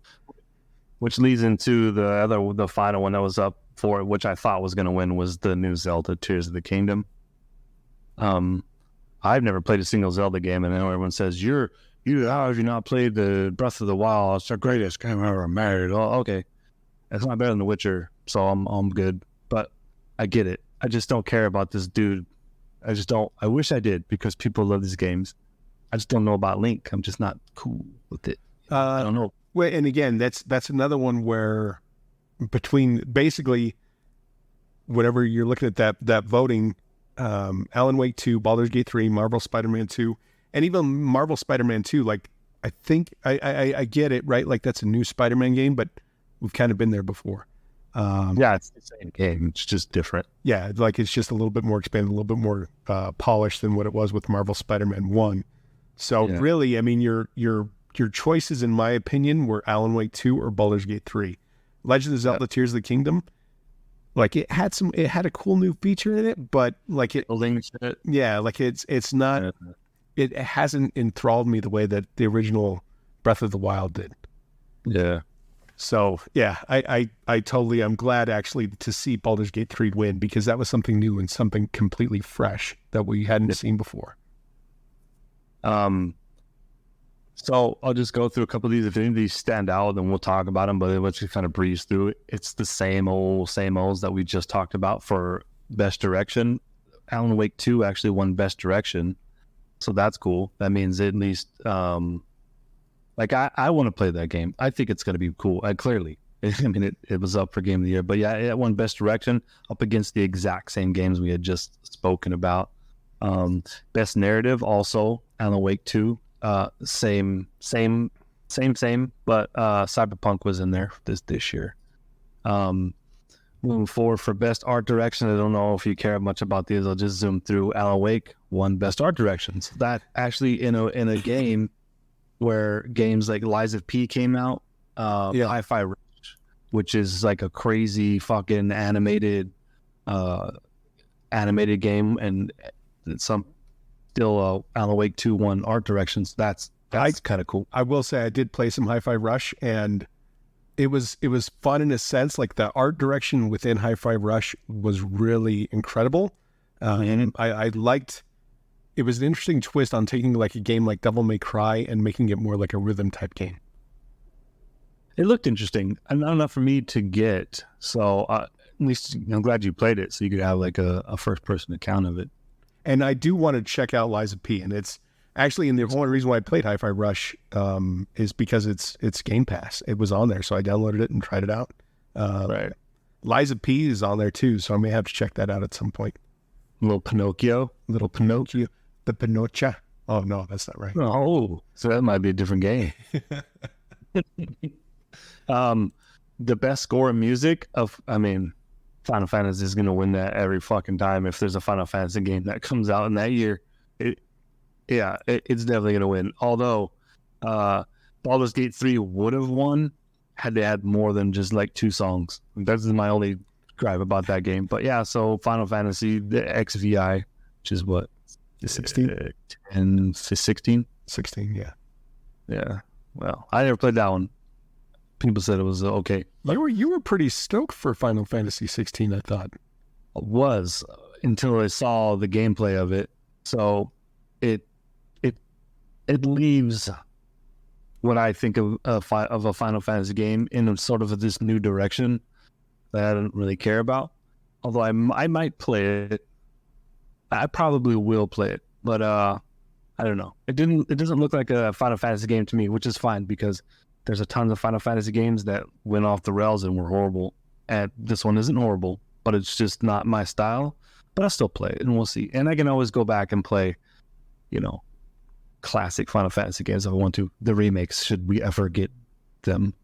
S1: which leads into the final one that was up for it, which I thought was going to win, was the new Zelda Tears of the Kingdom. I've never played a single Zelda game, and I know everyone says how have you not played the Breath of the Wild? It's the greatest game I ever made. Oh, okay, it's not better than The Witcher, so I'm good. But I get it. I just don't care about this dude. I just don't. I wish I did, because people love these games. I just don't know about Link. I'm just not cool with it. I don't know.
S2: Well, and again, that's another one where between basically whatever you're looking at that voting, Alan Wake 2, Baldur's Gate 3, Marvel Spider-Man 2, and even Marvel Spider-Man 2, like I think I get it, right? Like that's a new Spider-Man game, but we've kind of been there before.
S1: It's the same game. It's just different.
S2: Yeah, like it's just a little bit more expanded, a little bit more polished than what it was with Marvel Spider-Man 1. So really, I mean, your choices, in my opinion, were Alan Wake 2 or Baldur's Gate 3. Legend of Zelda Tears of the Kingdom, like it had a cool new feature in it, but like it hasn't enthralled me the way that the original Breath of the Wild did.
S1: Yeah.
S2: So yeah, I totally, I'm glad actually to see Baldur's Gate 3 win, because that was something new and something completely fresh that we hadn't seen before.
S1: So I'll just go through a couple of these. If any of these stand out, then we'll talk about them, but let's just kind of breeze through it. It's the same olds that we just talked about for Best Direction. Alan Wake 2 actually won Best Direction, so that's cool. That means at least, I want to play that game. I think it's going to be cool. Clearly, I mean, it was up for Game of the Year, but yeah, it won Best Direction up against the exact same games we had just spoken about. Best Narrative, also Alan Wake 2. Same, but Cyberpunk was in there this year. Moving forward for Best Art Direction, I don't know if you care much about these. I'll just zoom through. Alan Wake won Best Art Direction. So that actually in a game where games like Lies of P came out, Hi-Fi Rush, which is like a crazy fucking animated game, and some. Still, Alan Wake 2 won art directions. That's kind of cool.
S2: I will say I did play some Hi-Fi Rush, and it was fun in a sense. Like the art direction within Hi-Fi Rush was really incredible. And I liked. It was an interesting twist on taking like a game like Devil May Cry and making it more like a rhythm type game.
S1: It looked interesting, and not enough for me to get. So at least I'm glad you played it, so you could have like a first person account of it.
S2: And I do want to check out Lies of P, and it's actually, and the only reason why I played Hi-Fi Rush is because it's Game Pass. It was on there, so I downloaded it and tried it out.
S1: Right.
S2: Lies of P is on there too, so I may have to check that out at some point.
S1: Little Pinocchio.
S2: The Pinocchio. Oh no, that's not right.
S1: Oh, so that might be a different game. The best score in music Final Fantasy is going to win that every fucking time. If there's a Final Fantasy game that comes out in that year, Yeah, it's definitely going to win. Although Baldur's Gate 3 would have won had they had more than just like 2 songs. That's my only gripe about that game. But yeah, so Final Fantasy, the XVI, which is what?
S2: 16?
S1: 10, 16?
S2: 16, yeah.
S1: Yeah. Well, I never played that one. People said it was okay.
S2: You were pretty stoked for Final Fantasy 16, I thought.
S1: Was until I saw the gameplay of it. So it leaves what I think of a Final Fantasy game in a sort of this new direction that I don't really care about. Although I might play it. I probably will play it, but I don't know. It doesn't look like a Final Fantasy game to me, which is fine because there's a ton of Final Fantasy games that went off the rails and were horrible. And this one isn't horrible, but it's just not my style. But I'll still play it, and we'll see. And I can always go back and play, classic Final Fantasy games if I want to. The remakes, should we ever get them.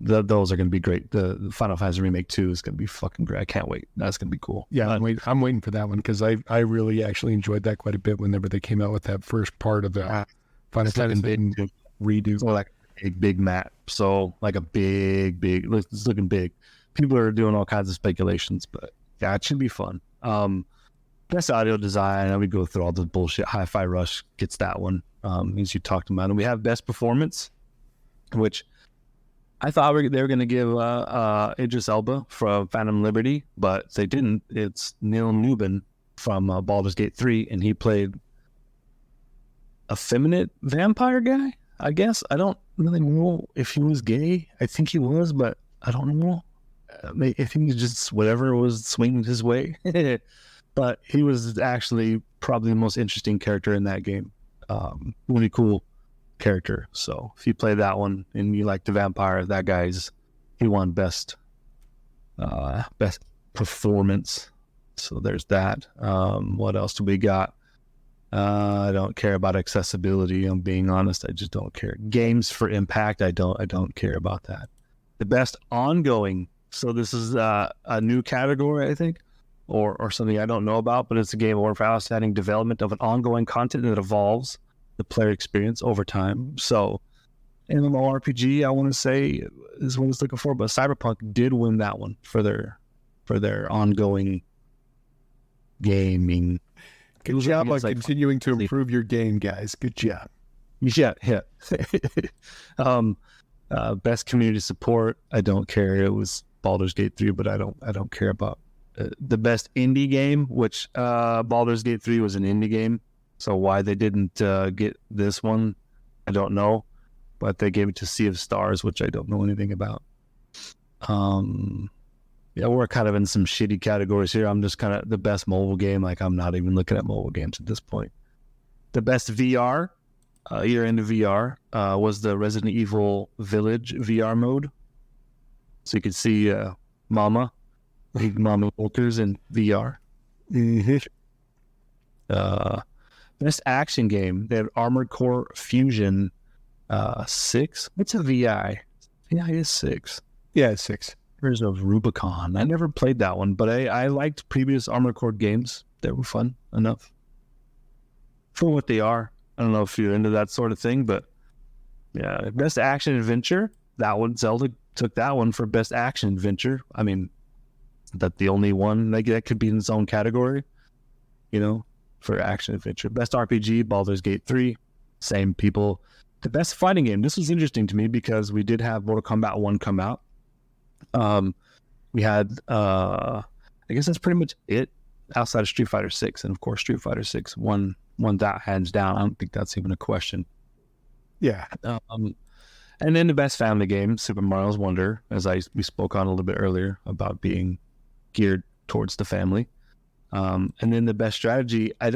S1: Those are going to be great. The Final Fantasy Remake 2 is going to be fucking great. I can't wait. That's going to be cool.
S2: Yeah, I'm waiting for that one because I really actually enjoyed that quite a bit whenever they came out with that first part of the Final Fantasy redo.
S1: So like a big map. So like a big, it's looking big. People are doing all kinds of speculations, but yeah, it should be fun. Best audio design, and we go through all the bullshit. Hi-Fi Rush gets that one, as you talked about. And we have best performance, which I thought they were going to give Idris Elba from Phantom Liberty, but they didn't. It's Neil Newbin from Baldur's Gate 3, and he played a feminine vampire guy, I guess. I don't really know if he was gay. I think he was, but I don't know. I think he just whatever was swinging his way. But he was actually probably the most interesting character in that game. Really cool character. So if you play that one and you like the vampire, that he won best performance. So there's that. What else do we got? I don't care about accessibility. I'm being honest. I just don't care. Games for impact. I don't care about that. The best ongoing. So this is a new category, I think, or something I don't know about, but it's a game for outstanding development of an ongoing content that evolves the player experience over time. So MMORPG, I want to say, is what it's looking for, but Cyberpunk did win that one for their ongoing gaming.
S2: Good job on continuing to improve your game, guys. Good job.
S1: Yeah. Best community support, I don't care. It was Baldur's Gate 3, but I don't care about the best indie game, which Baldur's Gate 3 was an indie game. So why they didn't get this one, I don't know. But they gave it to Sea of Stars, which I don't know anything about. Yeah, we're kind of in some shitty categories here. I'm just kind of the best mobile game. Like, I'm not even looking at mobile games at this point. The best VR, year into VR, was the Resident Evil Village VR mode. So you could see big Mama Walkers in VR. Best action game, they have Armored Core Fusion 6. What's a VI? VI is 6.
S2: Yeah, it's 6.
S1: Rivers of Rubicon. I never played that one, but I liked previous Armored Core games. They were fun enough for what they are. I don't know if you're into that sort of thing, but yeah. Best action adventure, that one, Zelda took that one for best action adventure. I mean, that's the only one that could be in its own category, for action adventure. Best RPG, Baldur's Gate 3, same people. The best fighting game, this was interesting to me because we did have Mortal Kombat 1 come out. We had, I guess that's pretty much it outside of Street Fighter 6. And of course, Street Fighter 6 won that hands down. I don't think that's even a question.
S2: Yeah.
S1: And then the best family game, Super Mario's Wonder, as we spoke on a little bit earlier about being geared towards the family. And then the best strategy, I've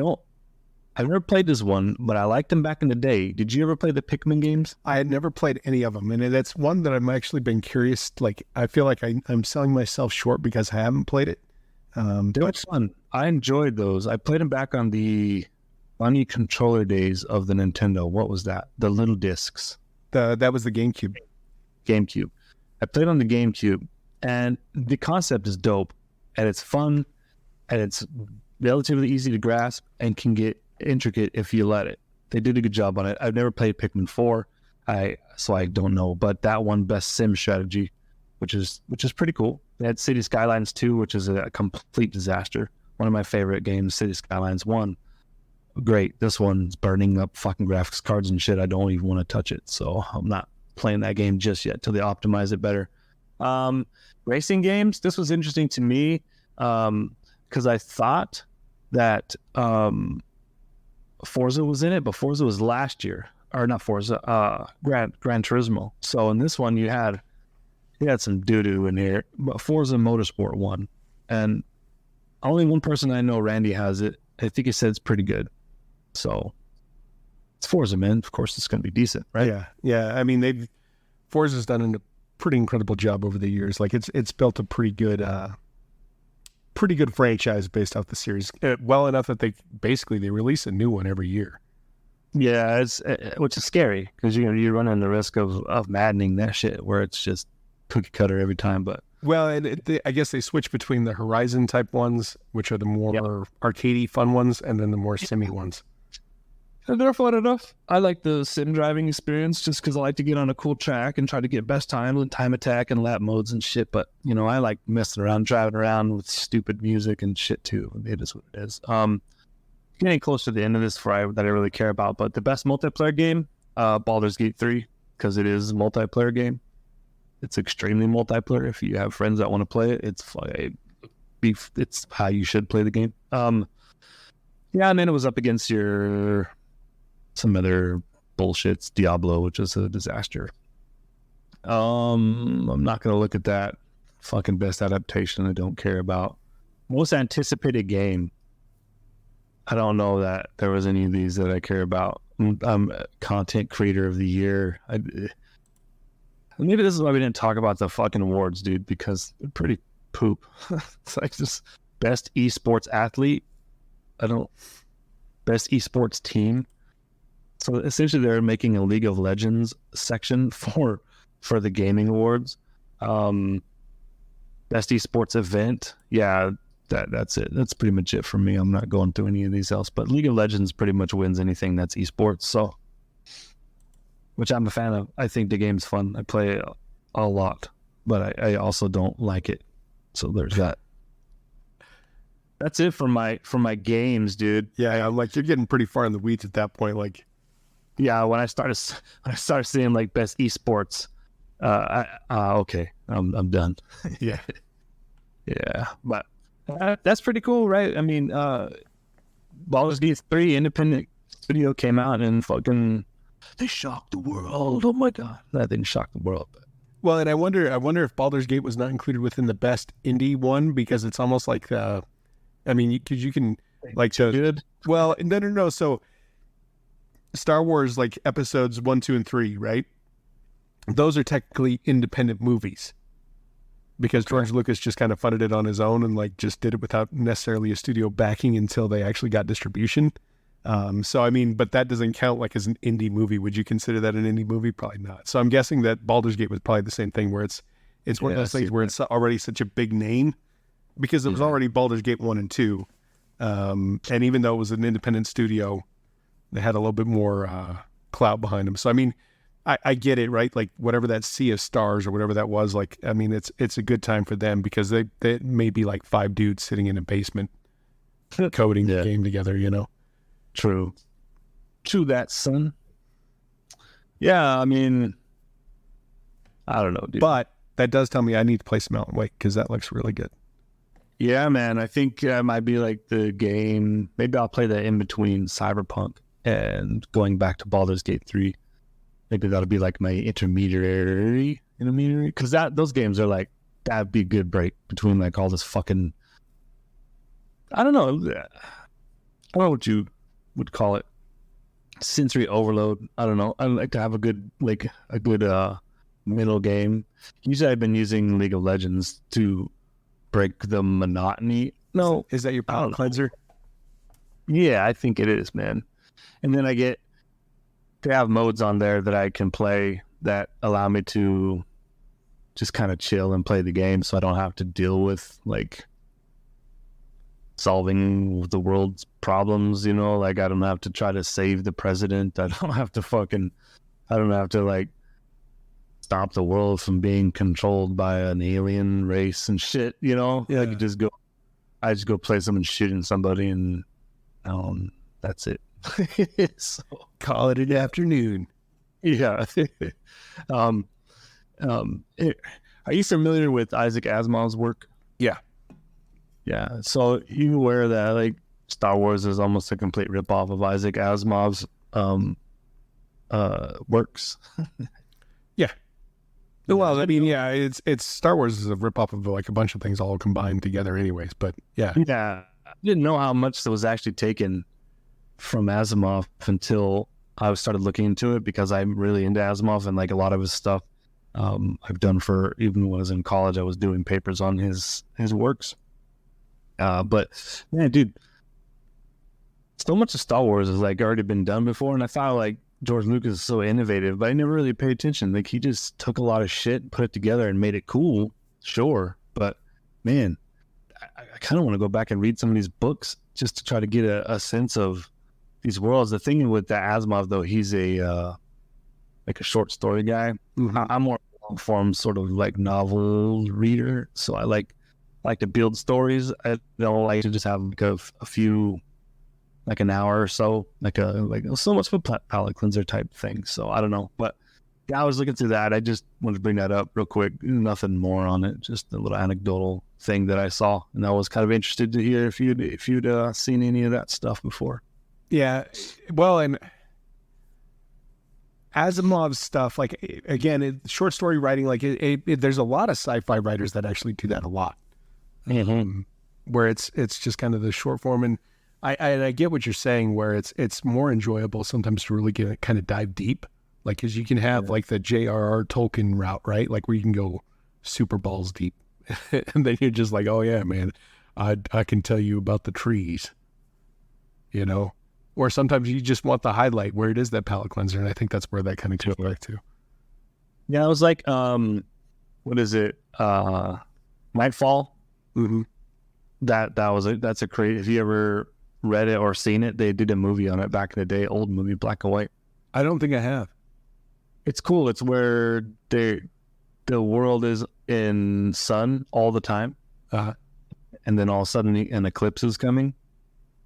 S1: never played this one, but I liked them back in the day. Did you ever play the Pikmin games?
S2: I had never played any of them, and that's one that I've actually been curious. Like, I feel like I'm selling myself short because I haven't played it.
S1: They were fun. I enjoyed those. I played them back on the funny controller days of the Nintendo. What was that? The little discs.
S2: That was the GameCube.
S1: GameCube. I played on the GameCube, and the concept is dope, and it's fun, and it's relatively easy to grasp, and can get intricate if you let it. They did a good job on it. I've never played Pikmin 4, so I don't know. But that one, best sim strategy, which is pretty cool. They had City Skylines 2, which is a complete disaster. One of my favorite games, City Skylines 1. Great. This one's burning up fucking graphics cards and shit. I don't even want to touch it. So I'm not playing that game just yet till they optimize it better. Racing games, this was interesting to me because I thought that Forza was in it, but Forza was last year. Or not Forza, Gran Turismo. So in this one, you had some doo-doo in here, but Forza Motorsport won. And only one person I know, Randy, has it. I think he said it's pretty good. So it's Forza, man. Of course, it's going to be decent, right?
S2: Yeah. I mean, Forza's done a pretty incredible job over the years. Like it's built a pretty good franchise based off the series. Well enough that they release a new one every year.
S1: Yeah, it's which is scary because you're running the risk of maddening that shit where it's just cookie cutter every time. But
S2: well, and I guess they switch between the Horizon type ones, which are the more arcadey fun ones, and then the more simmy ones.
S1: And they're fun enough. I like the sim driving experience just because I like to get on a cool track and try to get best time and time attack and lap modes and shit. But, I like messing around, driving around with stupid music and shit too. It is what it is. Getting close to the end of this that I really care about. But the best multiplayer game, Baldur's Gate 3, because it is a multiplayer game. It's extremely multiplayer. If you have friends that want to play it, it's how you should play the game. And then it was up against some other bullshits, Diablo, which is a disaster. I'm not going to look at that. Fucking best adaptation I don't care about. Most anticipated game. I don't know that there was any of these that I care about. I'm a content creator of the year. Maybe this is why we didn't talk about the fucking awards, dude, because they're pretty poop. It's like just best esports athlete. Best esports team. So essentially they're making a League of Legends section for the gaming awards. Best esports event. Yeah, that's it. That's pretty much it for me. I'm not going through any of these else, but League of Legends pretty much wins anything that's esports. So, which I'm a fan of. I think the game's fun. I play it a lot, but I also don't like it. So there's that. That's it for my games, dude.
S2: Yeah, I'm like, you're getting pretty far in the weeds at that point. Like,
S1: yeah, when I started seeing like best esports, okay, I'm done.
S2: Yeah,
S1: but that's pretty cool, right? I mean, Baldur's Gate 3 independent studio came out and fucking they shocked the world. Oh my god, that didn't shock the world. But.
S2: Well, and I wonder if Baldur's Gate was not included within the best indie one because it's almost like because you can like
S1: good.
S2: Well, no. So Star Wars, like episodes 1, 2, and 3, right? Those are technically independent movies because George Lucas just kind of funded it on his own and like just did it without necessarily a studio backing until they actually got distribution. So I mean, but that doesn't count like as an indie movie. Would you consider that an indie movie? Probably not. So I'm guessing that Baldur's Gate was probably the same thing where it's one of those things where it's already such a big name because it was already Baldur's Gate 1 and 2. And even though it was an independent studio, they had a little bit more clout behind them. So I mean, I get it, right? Like whatever that Sea of Stars or whatever that was, like I mean, it's a good time for them because they may be like 5 dudes sitting in a basement coding the game together,
S1: True that, son. Yeah, I mean, I don't know, dude.
S2: But that does tell me I need to play some Alan Wake because that looks really good.
S1: Yeah, man. I think it might be like the game. Maybe I'll play that in between Cyberpunk and going back to Baldur's Gate 3. Maybe that'll be like my intermediary. Because those games are like, that'd be a good break between like all this fucking, I don't know what you would call it, sensory overload. I don't know. I like to have a good middle game. Usually I've been using League of Legends to break the monotony. No,
S2: is that your palate cleanser?
S1: Yeah, I think it is, man. And then I get to have modes on there that I can play that allow me to just kind of chill and play the game, so I don't have to deal with like solving the world's problems, you know, like I don't have to try to save the president. I don't have to like stop the world from being controlled by an alien race and shit, you know.
S2: Yeah.
S1: I just go play someone shooting somebody, and that's it. So,
S2: Call it an afternoon.
S1: yeah. Are you familiar with Isaac Asimov's work?
S2: Yeah.
S1: Yeah. So you aware that like Star Wars is almost a complete ripoff of Isaac Asimov's works?
S2: Yeah. Well, I mean, yeah, it's Star Wars is a ripoff of like a bunch of things all combined together, anyways. But yeah,
S1: Yeah. I didn't know how much that was actually taken from Asimov until I started looking into it, because I'm really into Asimov, and like a lot of his stuff I've done for, even when I was in college, I was doing papers on his works. But man, dude, so much of Star Wars has like already been done before, and I thought like George Lucas is so innovative, but I never really paid attention. Like he just took a lot of shit, put it together, and made it cool. Sure, but man, I kind of want to go back and read some of these books just to try to get a sense of these worlds. The thing with the Asimov, though, he's a like a short story guy.
S2: Mm-hmm.
S1: I'm more long form sort of like novel reader, so I like to build stories. I don't like to just have like a few, like an hour or so, like so much of a palate cleanser type thing. So I don't know, but yeah, I was looking through that. I just wanted to bring that up real quick. Nothing more on it, just a little anecdotal thing that I saw, and I was kind of interested to hear if you'd seen any of that stuff before.
S2: Yeah, well, and Asimov's stuff, like again, short story writing, like there's a lot of sci-fi writers that actually do that a lot, where it's just kind of the short form, and I get what you're saying, where it's more enjoyable sometimes to really kind of dive deep, like because you can have like the J.R.R. Tolkien route, right? Like where you can go super balls deep, and then you're just like, oh yeah, man, I can tell you about the trees, you know. Or sometimes you just want the highlight where it is that palate cleanser, and I think that's where that kind of goes back to.
S1: Yeah, it was like, what is it? Nightfall.
S2: Mm-hmm.
S1: That's a great. Have you ever read it or seen it? They did a movie on it back in the day, old movie, black and white.
S2: I don't think I have.
S1: It's cool. It's where the world is in sun all the time, and then all of a sudden an eclipse is coming,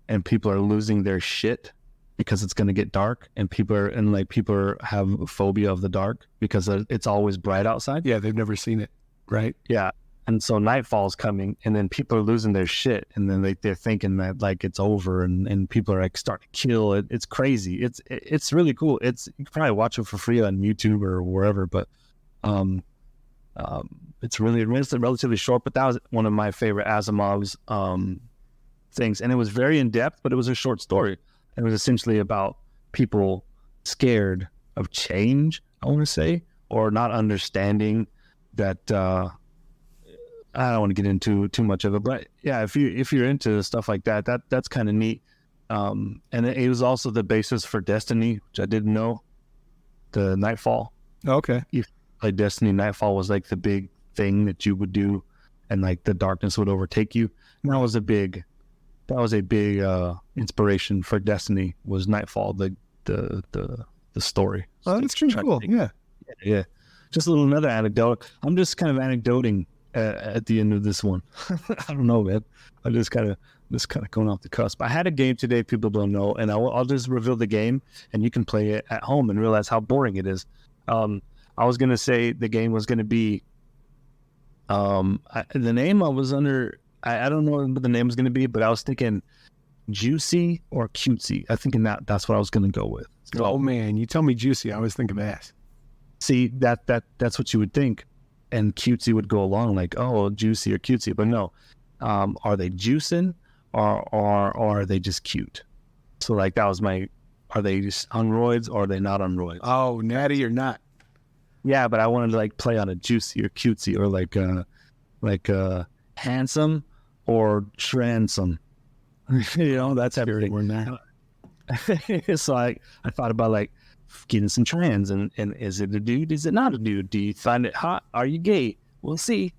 S1: and people are losing their shit because it's going to get dark, and people have a phobia of the dark because it's always bright outside.
S2: Yeah, they've never seen it, right?
S1: Yeah. And so nightfall's coming, and then people are losing their shit, and then they're thinking that like it's over, and people are like starting to kill it. It's crazy. It's really cool. You can probably watch it for free on YouTube or wherever, but it's relatively short. But that was one of my favorite Asimov's things, and it was very in depth, but it was a short story. It was essentially about people scared of change, I want to say, or not understanding that. I don't want to get into too much of it, but yeah, if you're into stuff like that's kind of neat. And it was also the basis for Destiny, which I didn't know. The Nightfall.
S2: Okay.
S1: You play Destiny. Nightfall was like the big thing that you would do, and like the darkness would overtake you. And that was a big inspiration for Destiny. Was Nightfall the story?
S2: Oh, that's pretty cool.
S1: Yeah. Just another anecdote. I'm just kind of anecdoting at the end of this one. I don't know, man. I just kind of going off the cusp. I had a game today people don't know, and I'll just reveal the game, and you can play it at home and realize how boring it is. I was gonna say the game was gonna be the name I was under. I don't know what the name was gonna be, but I was thinking Juicy or Cutesy. I think that's what I was gonna go with. So,
S2: oh man, you tell me Juicy, I always think of ass.
S1: See, that's what you would think. And cutesy would go along like, oh, juicy or cutesy, but no. Are they juicing or are they just cute? So like that was are they just on roids or are they not on roids?
S2: Oh, natty or not?
S1: Yeah, but I wanted to like play on a juicy or cutesy, or like handsome or transome. You know, that's everything.
S2: We're not.
S1: So I thought about like getting some trans, and is it a dude? Is it not a dude? Do you find it hot? Are you gay? We'll see.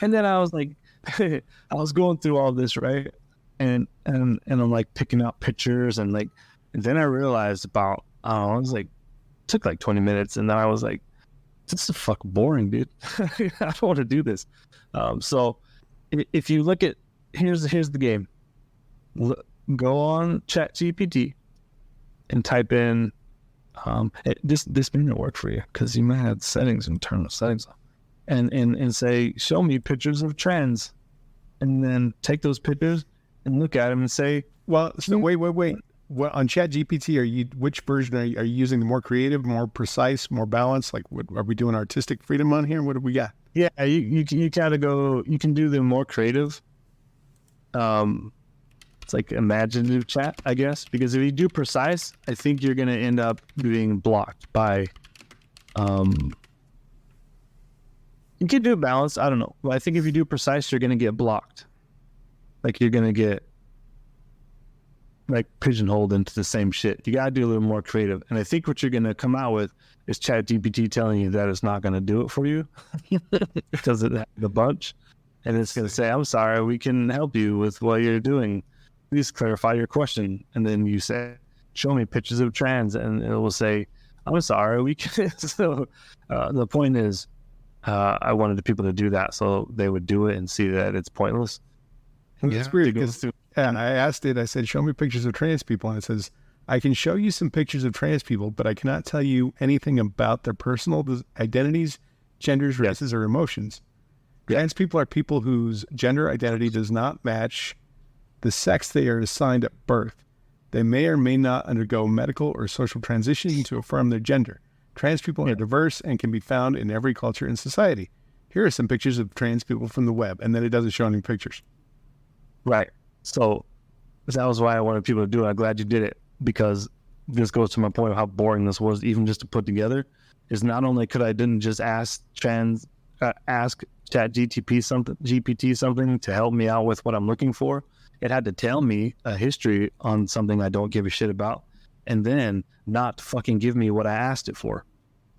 S1: And then I was like, I was going through all this, right? and I'm like picking out pictures and then I realized about, I don't know, it was like, took like 20 minutes, and then I was like, this is fucking boring, dude. I don't want to do this. So if you look at, here's the game. Go on ChatGPT and type in, this may not work for you because you might have settings and turn the settings off, and say, show me pictures of trans, and then take those pictures and look at them and say,
S2: well, so wait. What, on ChatGPT, which version are you using? The more creative, more precise, more balanced? Like, are we doing artistic freedom on here? What do we got?
S1: Yeah, you gotta go. You can do the more creative. It's like imaginative chat, I guess, because if you do precise, I think you're gonna end up being blocked by. You can do balanced. I don't know. Well, I think if you do precise, you're gonna get blocked. Like you're gonna get like pigeonholed into the same shit. You gotta do a little more creative. And I think what you're gonna come out with is ChatGPT telling you that it's not gonna do it for you because it has a bunch, and it's gonna say, "I'm sorry, we can help you with what you're doing. Please clarify your question." And then you say, "Show me pictures of trans," and it will say, "I'm sorry, we can." So the point is, I wanted the people to do that so they would do it and see that it's pointless.
S2: Yeah, it's weird because. And I asked it, I said, show me pictures of trans people. And it says, I can show you some pictures of trans people, but I cannot tell you anything about their personal identities, genders, races, or emotions. Trans people are people whose gender identity does not match the sex they are assigned at birth. They may or may not undergo medical or social transition to affirm their gender. Trans people are diverse and can be found in every culture and society. Here are some pictures of trans people from the web. And then it doesn't show any pictures.
S1: Right. So that was why I wanted people to do it. I'm glad you did it, because this goes to my point of how boring this was, even just to put together. Is not only could I didn't just ask GPT something to help me out with what I'm looking for, it had to tell me a history on something I don't give a shit about, and then not fucking give me what I asked it for.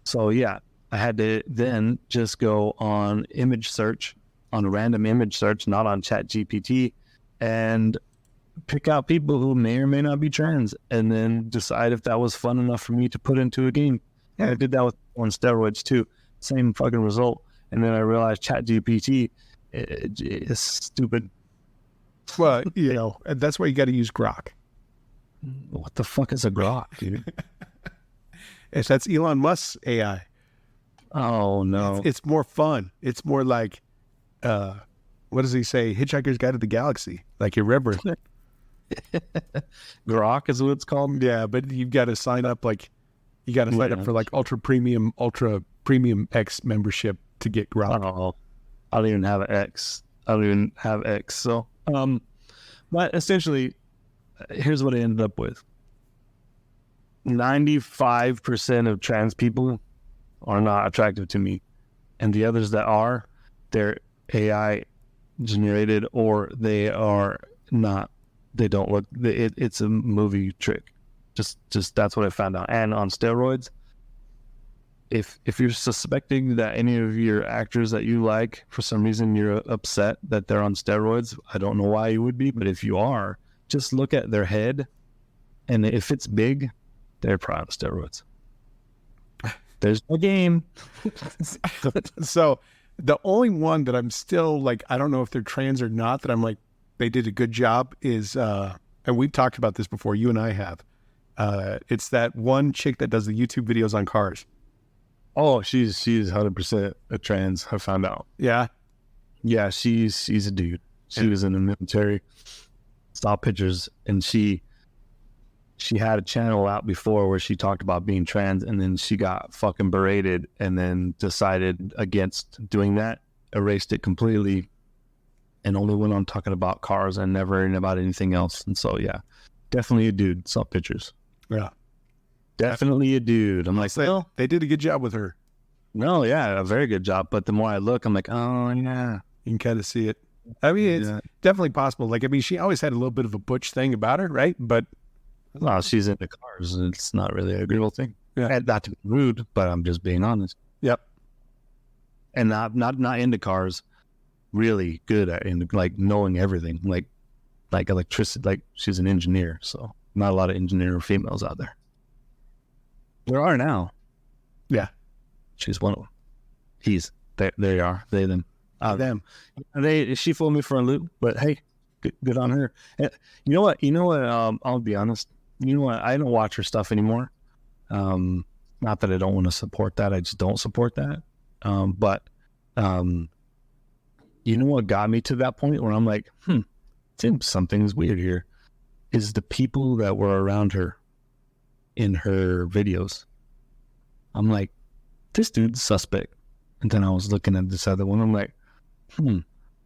S1: So yeah, I had to then just go on image search, on a random image search, not on ChatGPT, and pick out people who may or may not be trans, and then decide if that was fun enough for me to put into a game. Yeah, I did that on steroids too. Same fucking result. And then I realized ChatGPT is stupid.
S2: Well, you know, that's why you got to use Grok.
S1: What the fuck is a Grok, dude?
S2: That's Elon Musk's AI.
S1: Oh no,
S2: it's more fun. It's more like, what does he say? Hitchhiker's Guide to the Galaxy, like irreverent.
S1: Grok is what it's called.
S2: Yeah, but you've got to sign up. Like, you got to sign up for like ultra premium X membership to get Grok.
S1: Oh, I don't even have an X. So, but essentially, here's what I ended up with. 95% of trans people are not attractive to me, and the others that are, they're AI generated, or they are not. They don't look. It's a movie trick. Just that's what I found out. And on steroids, if you're suspecting that any of your actors that you like, for some reason you're upset that they're on steroids, I don't know why you would be, but if you are, just look at their head, and if it's big, they're probably on steroids. There's no game.
S2: So the only one that I'm still like, I don't know if they're trans or not, that I'm like, they did a good job is, and we've talked about this before, you and I have, it's that one chick that does the YouTube videos on cars.
S1: Oh, she's 100% a trans, I found out.
S2: Yeah?
S1: Yeah, she's a dude. She was in the military, saw pictures, and she had a channel out before where she talked about being trans, and then she got fucking berated and then decided against doing that, erased it completely, and only went on talking about cars and never about anything else. And so, yeah, definitely a dude. Saw pictures.
S2: Yeah.
S1: Definitely a dude. I'm like, well,
S2: they did a good job with her.
S1: No, yeah, a very good job. But the more I look, I'm like, oh, yeah.
S2: You can kind of see it. I mean, it's definitely possible. Like, I mean, she always had a little bit of a butch thing about her, right? But
S1: well, she's into cars, and it's not really a girl thing.
S2: Yeah.
S1: And not to be rude, but I'm just being honest.
S2: Yep.
S1: And not into cars, really good at like knowing everything. Like like electricity. Like she's an engineer, so not a lot of engineer females out there. There are now.
S2: Yeah.
S1: She's one of them. They are. They, them.
S2: Them.
S1: She fooled me for a loop, but hey, good on her. And you know what? I'll be honest. You know what? I don't watch her stuff anymore. Not that I don't want to support that. I just don't support that. But you know what got me to that point where I'm like, something's weird here, is the people that were around her in her videos. I'm like, this dude's suspect. And then I was looking at this other one. I'm like,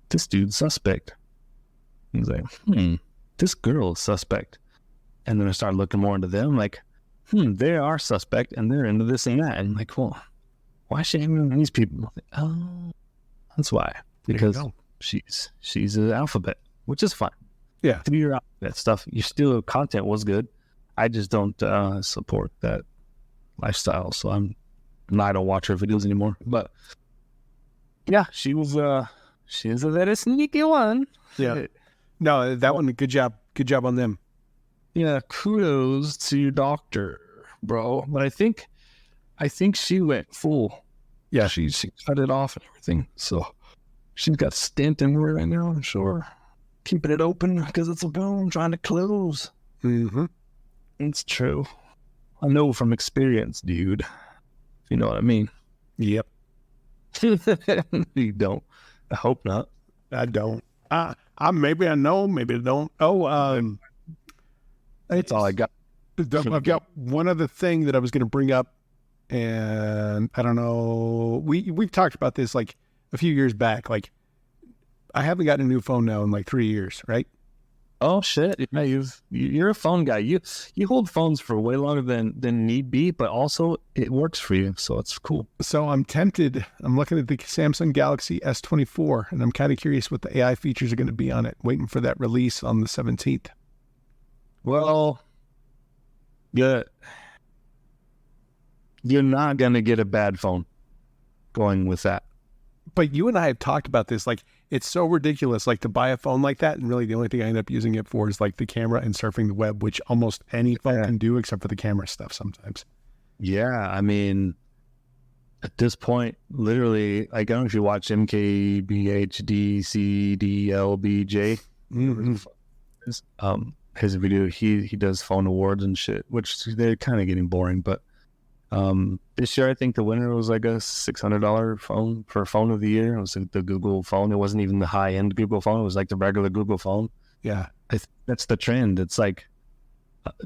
S1: this dude's suspect. I was like, this girl is suspect. And then I started looking more into them, like, they are suspect and they're into this and that. And I'm like, well, why is she hanging with these people? Like, oh, that's why. Because she's an alphabet, which is fine.
S2: Yeah.
S1: To be your alphabet stuff, your still content was good. I just don't support that lifestyle. So I don't watch her videos anymore. But yeah, she's a very sneaky one.
S2: Yeah. No, that one, good job. Good job on them.
S1: Yeah, kudos to your doctor, bro. But I think she went full.
S2: Yeah.
S1: She cut it off and everything. So she's got a stent in her right now, I'm sure. Keeping it open because it's a bone trying to close.
S2: Mm-hmm.
S1: It's true. I know from experience, dude. You know what I mean?
S2: Yep.
S1: You don't. I hope not.
S2: I don't. I maybe I know, maybe I don't.
S1: That's all I got.
S2: I've got one other thing that I was going to bring up, and I don't know. We've talked about this like a few years back. Like, I haven't gotten a new phone now in like 3 years, right?
S1: Oh shit! Yeah, you're a phone guy. You hold phones for way longer than need be, but also it works for you, so it's cool.
S2: So I'm tempted. I'm looking at the Samsung Galaxy S24, and I'm kind of curious what the AI features are going to be on it. Waiting for that release on the 17th.
S1: Well, you're not gonna get a bad phone going with that.
S2: But you and I have talked about this. Like, it's so ridiculous, like, to buy a phone like that, and really the only thing I end up using it for is like the camera and surfing the web, which almost any phone can do except for the camera stuff sometimes.
S1: Yeah, I mean, at this point, literally, like, I don't know if you watch MKBHDCDLBJ. His video, he does phone awards and shit, which they're kind of getting boring, but this year I think the winner was like a $600 phone for phone of the year. It was the Google phone. It wasn't even the high end Google phone. It was like the regular Google phone.
S2: Yeah,
S1: that's the trend. It's like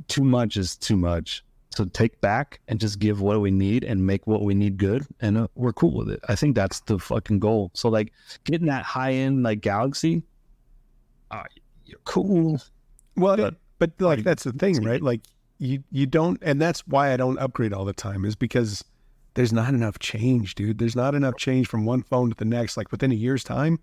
S1: too much is too much. So take back and just give what we need and make what we need good, and we're cool with it. I think that's the fucking goal. So like getting that high end like Galaxy, you're cool.
S2: Well, but like that's the thing, right? Like you don't, and that's why I don't upgrade all the time, is because there's not enough change, dude. There's not enough change from one phone to the next, like within a year's time.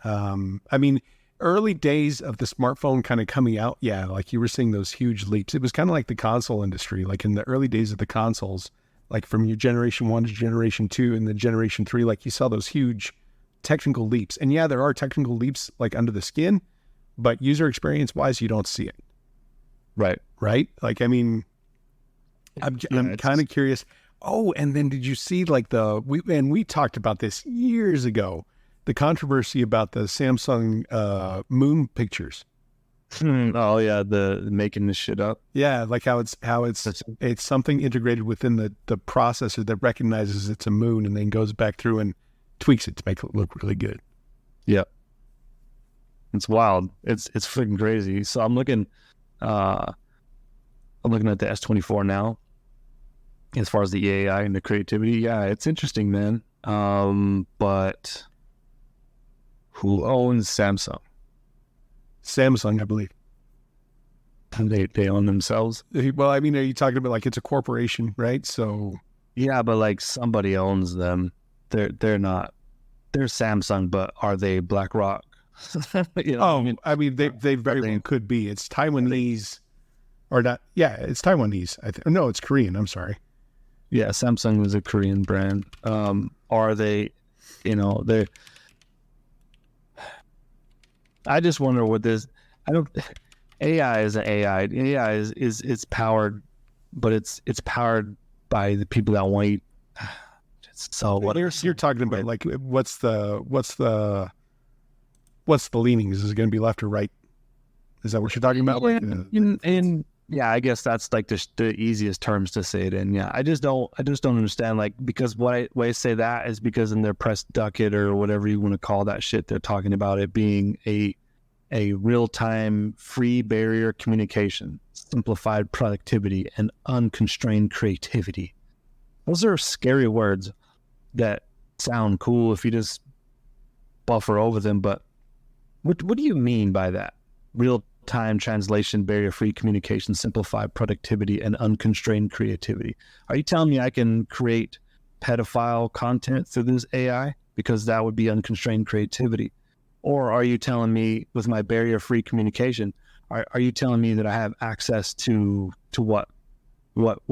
S2: I mean, early days of the smartphone kind of coming out, yeah, like you were seeing those huge leaps. It was kind of like the console industry, like in the early days of the consoles, like from your generation 1 to generation 2 and then generation 3, like you saw those huge technical leaps. And yeah, there are technical leaps like under the skin, but user experience wise, you don't see it. Right. Like, I mean, I'm kind of curious. Oh, and then did you see like we talked about this years ago, the controversy about the Samsung moon pictures.
S1: Oh yeah, the making this shit up.
S2: Yeah, like how it's something integrated within the processor that recognizes it's a moon and then goes back through and tweaks it to make it look really good.
S1: Yeah. It's wild. It's freaking crazy. So I'm looking at the S24 now. As far as the AI and the creativity, yeah, it's interesting, man. But who owns Samsung?
S2: Samsung, I believe.
S1: They own themselves.
S2: Well, I mean, are you talking about like it's a corporation, right? So
S1: yeah, but like somebody owns them. They're not. They're Samsung, but are they BlackRock? You know,
S2: I mean, they very well could be. It's Taiwanese, or not? Yeah, it's Taiwanese. No, it's Korean. I'm sorry.
S1: Yeah, Samsung is a Korean brand. Are they? You know, they. I just wonder what this. I don't. AI is an AI. AI is it's powered, but it's powered by the people that want you. So what
S2: You're talking about like what's the leanings? Is it going to be left or right? Is that what you're talking about?
S1: And yeah, I guess that's like the easiest terms to say it in. Yeah, I just don't understand, like, because why I say that is because in their press ducket or whatever you want to call that shit, they're talking about it being a real-time free barrier communication, simplified productivity, and unconstrained creativity. Those are scary words that sound cool if you just buffer over them, but what do you mean by that? Real-time translation, barrier-free communication, simplified productivity, and unconstrained creativity. Are you telling me I can create pedophile content through this AI? Because that would be unconstrained creativity. Or are you telling me with my barrier-free communication, are you telling me that I have access to what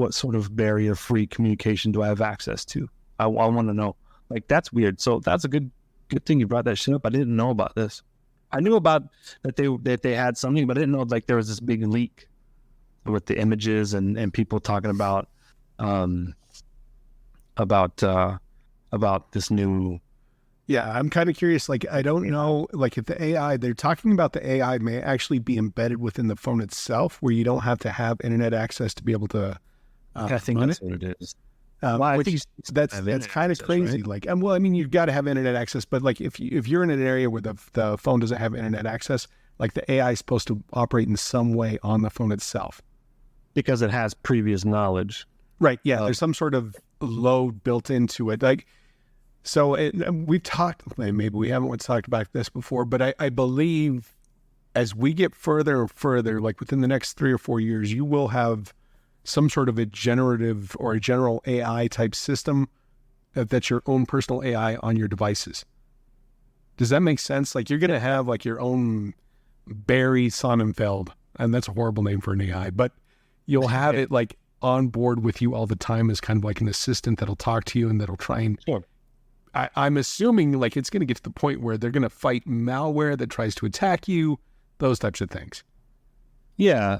S1: sort of barrier-free communication do I have access to? I want to know. Like, that's weird. So that's a good thing you brought that shit up. I didn't know about this. I knew about that they had something, but I didn't know like there was this big leak with the images and people talking about this new.
S2: Yeah, I'm kind of curious. Like, I don't know, like if the AI, they're talking about the AI may actually be embedded within the phone itself, where you don't have to have internet access to be able to.
S1: I think that's what it is.
S2: Well, I think that's kind of crazy. Right? Like, well, I mean, you've got to have internet access, but like if you're in an area where the phone doesn't have internet access, like the AI is supposed to operate in some way on the phone itself
S1: because it has previous knowledge.
S2: Right. Yeah. There's some sort of load built into it. Like, so we've talked. Maybe we haven't talked about this before, but I believe as we get further and further, like within the next 3 or 4 years, you will have some sort of a generative or a general AI type system that's your own personal AI on your devices. Does that make sense? Like you're going to have like your own Barry Sonnenfeld, and that's a horrible name for an AI, but you'll have it like on board with you all the time as kind of like an assistant that'll talk to you and that'll try and... Sure. I'm assuming like it's going to get to the point where they're going to fight malware that tries to attack you, those types of things.
S1: Yeah,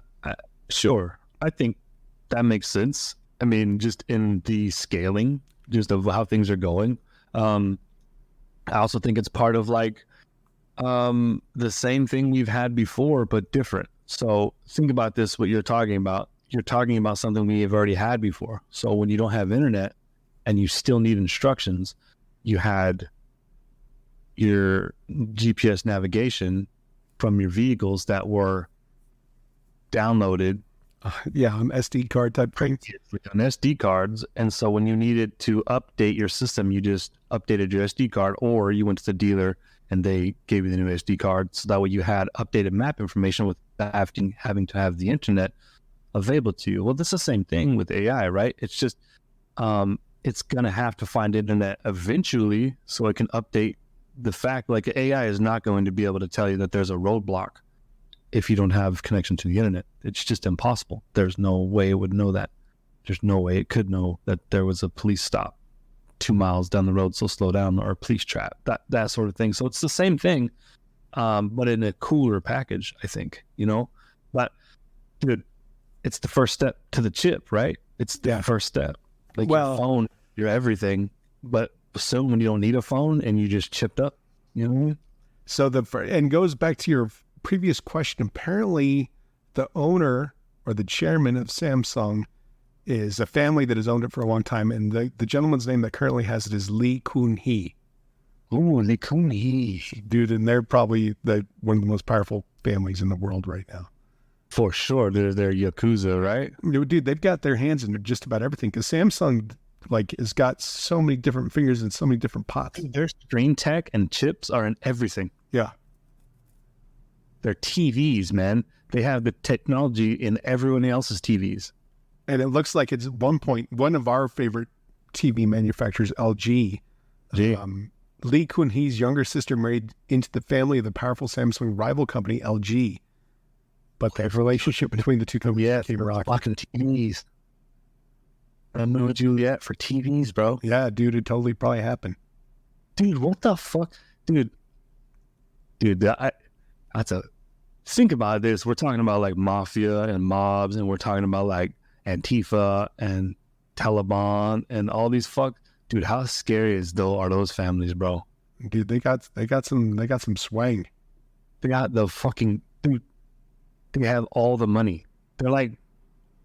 S1: sure. I think that makes sense. I mean, just in the scaling, just of how things are going. I also think it's part of like the same thing we've had before, but different. So think about this, what you're talking about. You're talking about something we have already had before. So when you don't have internet and you still need instructions, you had your GPS navigation from your vehicles that were downloaded.
S2: On SD card type thing.
S1: On SD cards. And so when you needed to update your system, you just updated your SD card, or you went to the dealer and they gave you the new SD card. So that way you had updated map information without having to have the internet available to you. Well, that's the same thing with AI, right? It's just, it's going to have to find internet eventually so it can update the fact, like AI is not going to be able to tell you that there's a roadblock if you don't have connection to the internet. It's just impossible. There's no way it would know that. There's no way it could know that there was a police stop 2 miles down the road, so slow down, or a police trap, that sort of thing. So it's the same thing, but in a cooler package, I think, but dude, it's the first step to the chip, right? It's the first step. Like your phone, your everything, but soon when you don't need a phone and you just chipped up,
S2: So and goes back to your previous question. Apparently, the owner or the chairman of Samsung is a family that has owned it for a long time, and the gentleman's name that currently has it is Lee Kun-hee.
S1: Ooh, Lee Kun-hee,
S2: dude, and they're probably one of the most powerful families in the world right now.
S1: For sure, they're Yakuza, right?
S2: Dude, they've got their hands in just about everything because Samsung like has got so many different fingers and so many different pots.
S1: Their screen tech and chips are in everything.
S2: Yeah.
S1: Their TVs, man. They have the technology in everyone else's TVs.
S2: And it looks like it's at one point, one of our favorite TV manufacturers, LG. Lee Kun-hee's younger sister married into the family of the powerful Samsung rival company, LG. But the relationship between the two companies came rocking.
S1: Fucking TVs. Romeo and Juliet for TVs, bro.
S2: Yeah, dude, it totally probably happened.
S1: Dude, what the fuck? Dude, that's a think about this. We're talking about like mafia and mobs, and we're talking about like Antifa and Taliban and all these dude. How scary are those families, bro?
S2: Dude, they got some swang.
S1: They got the fucking dude. They have all the money. They're like,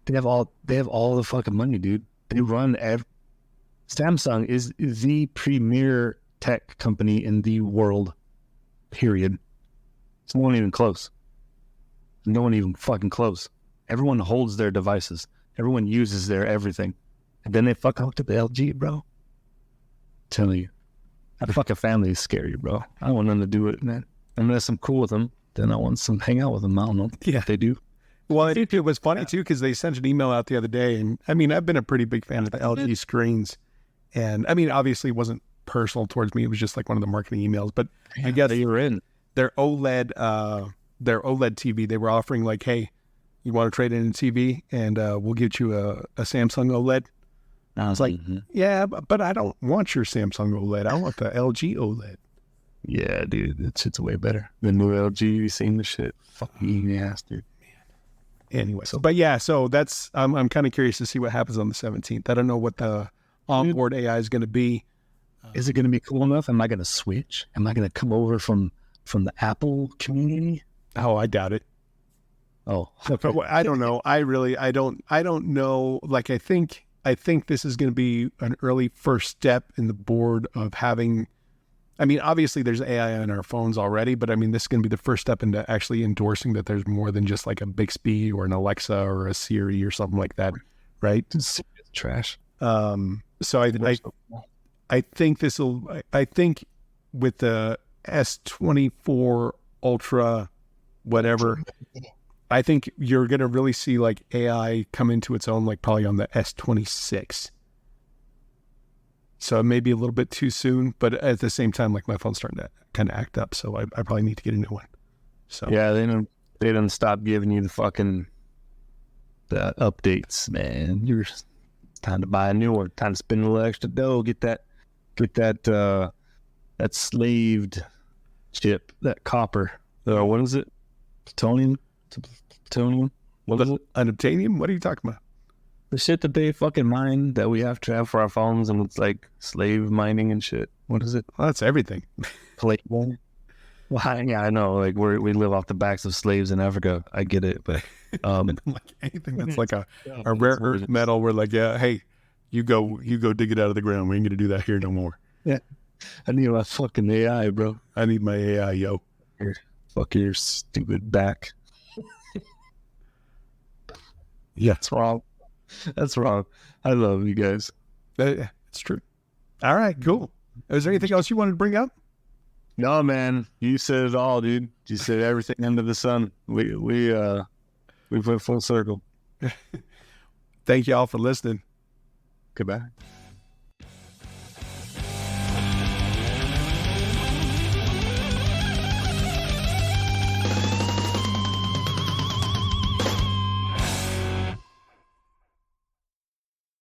S1: they have all the fucking money, dude. They run Samsung is the premier tech company in the world. Period. It's no one even close. No one even fucking close. Everyone holds their devices. Everyone uses their everything. And then they fuck up to the LG, bro. I'm telling you. That fucking family is scary, bro. I don't want nothing to do with it, man. Unless I'm cool with them, then I want some hang out with them. I don't know.
S2: Yeah.
S1: They do.
S2: Well, it was funny too, because they sent an email out the other day, and I mean, I've been a pretty big fan of the LG screens, and I mean, obviously, it wasn't personal towards me; it was just like one of the marketing emails. But I guess
S1: you were in
S2: their OLED TV. They were offering like, "Hey, you want to trade in a TV, and we'll get you a Samsung OLED." And I was like, "Yeah, but I don't want your Samsung OLED. I want the LG OLED."
S1: Yeah, dude, that shit's way better. The new LG, you seen the shit? Fucking ass, dude.
S2: Anyway, so that's I'm kind of curious to see what happens on the 17th. I don't know what the onboard AI is going to be.
S1: Is it going to be cool enough? Am I going to switch? Am I going to come over from the Apple community?
S2: Oh, I doubt it.
S1: Oh, okay.
S2: I don't know. I don't know. Like, I think this is going to be an early first step in the board of having. I mean, obviously there's AI on our phones already, but I mean, this is going to be the first step into actually endorsing that there's more than just like a Bixby or an Alexa or a Siri or something like that, right?
S1: It's trash.
S2: So I think I think with the S24 Ultra, whatever, I think you're going to really see like AI come into its own, like probably on the S26. So it may be a little bit too soon, but at the same time, like my phone's starting to kind of act up, so I probably need to get a new one. So
S1: yeah, they don't stop giving you the updates, man. You're time to buy a new one. Time to spend a little extra dough. Get that slaved chip, that copper. What is it? Plutonium? What is it?
S2: Unobtainium? What are you talking about?
S1: The shit that they fucking mine that we have to have for our phones, and it's like slave mining and shit. What is it?
S2: Well, that's everything.
S1: Plate mining? Well, yeah, I know. Like we live off the backs of slaves in Africa. I get it, but
S2: like anything that's like a rare earth metal, we're like, yeah, hey, you go dig it out of the ground. We ain't gonna do that here no more.
S1: Yeah, I need my fucking AI, bro.
S2: I need my AI, yo.
S1: Fuck your stupid back.
S2: Yeah,
S1: that's wrong. That's wrong. I love you guys.
S2: It's true. All right, cool. Is there anything else you wanted to bring up?
S1: No, man. You said it all, dude. You said everything under the sun. We went full circle.
S2: Thank you all for listening.
S1: Goodbye.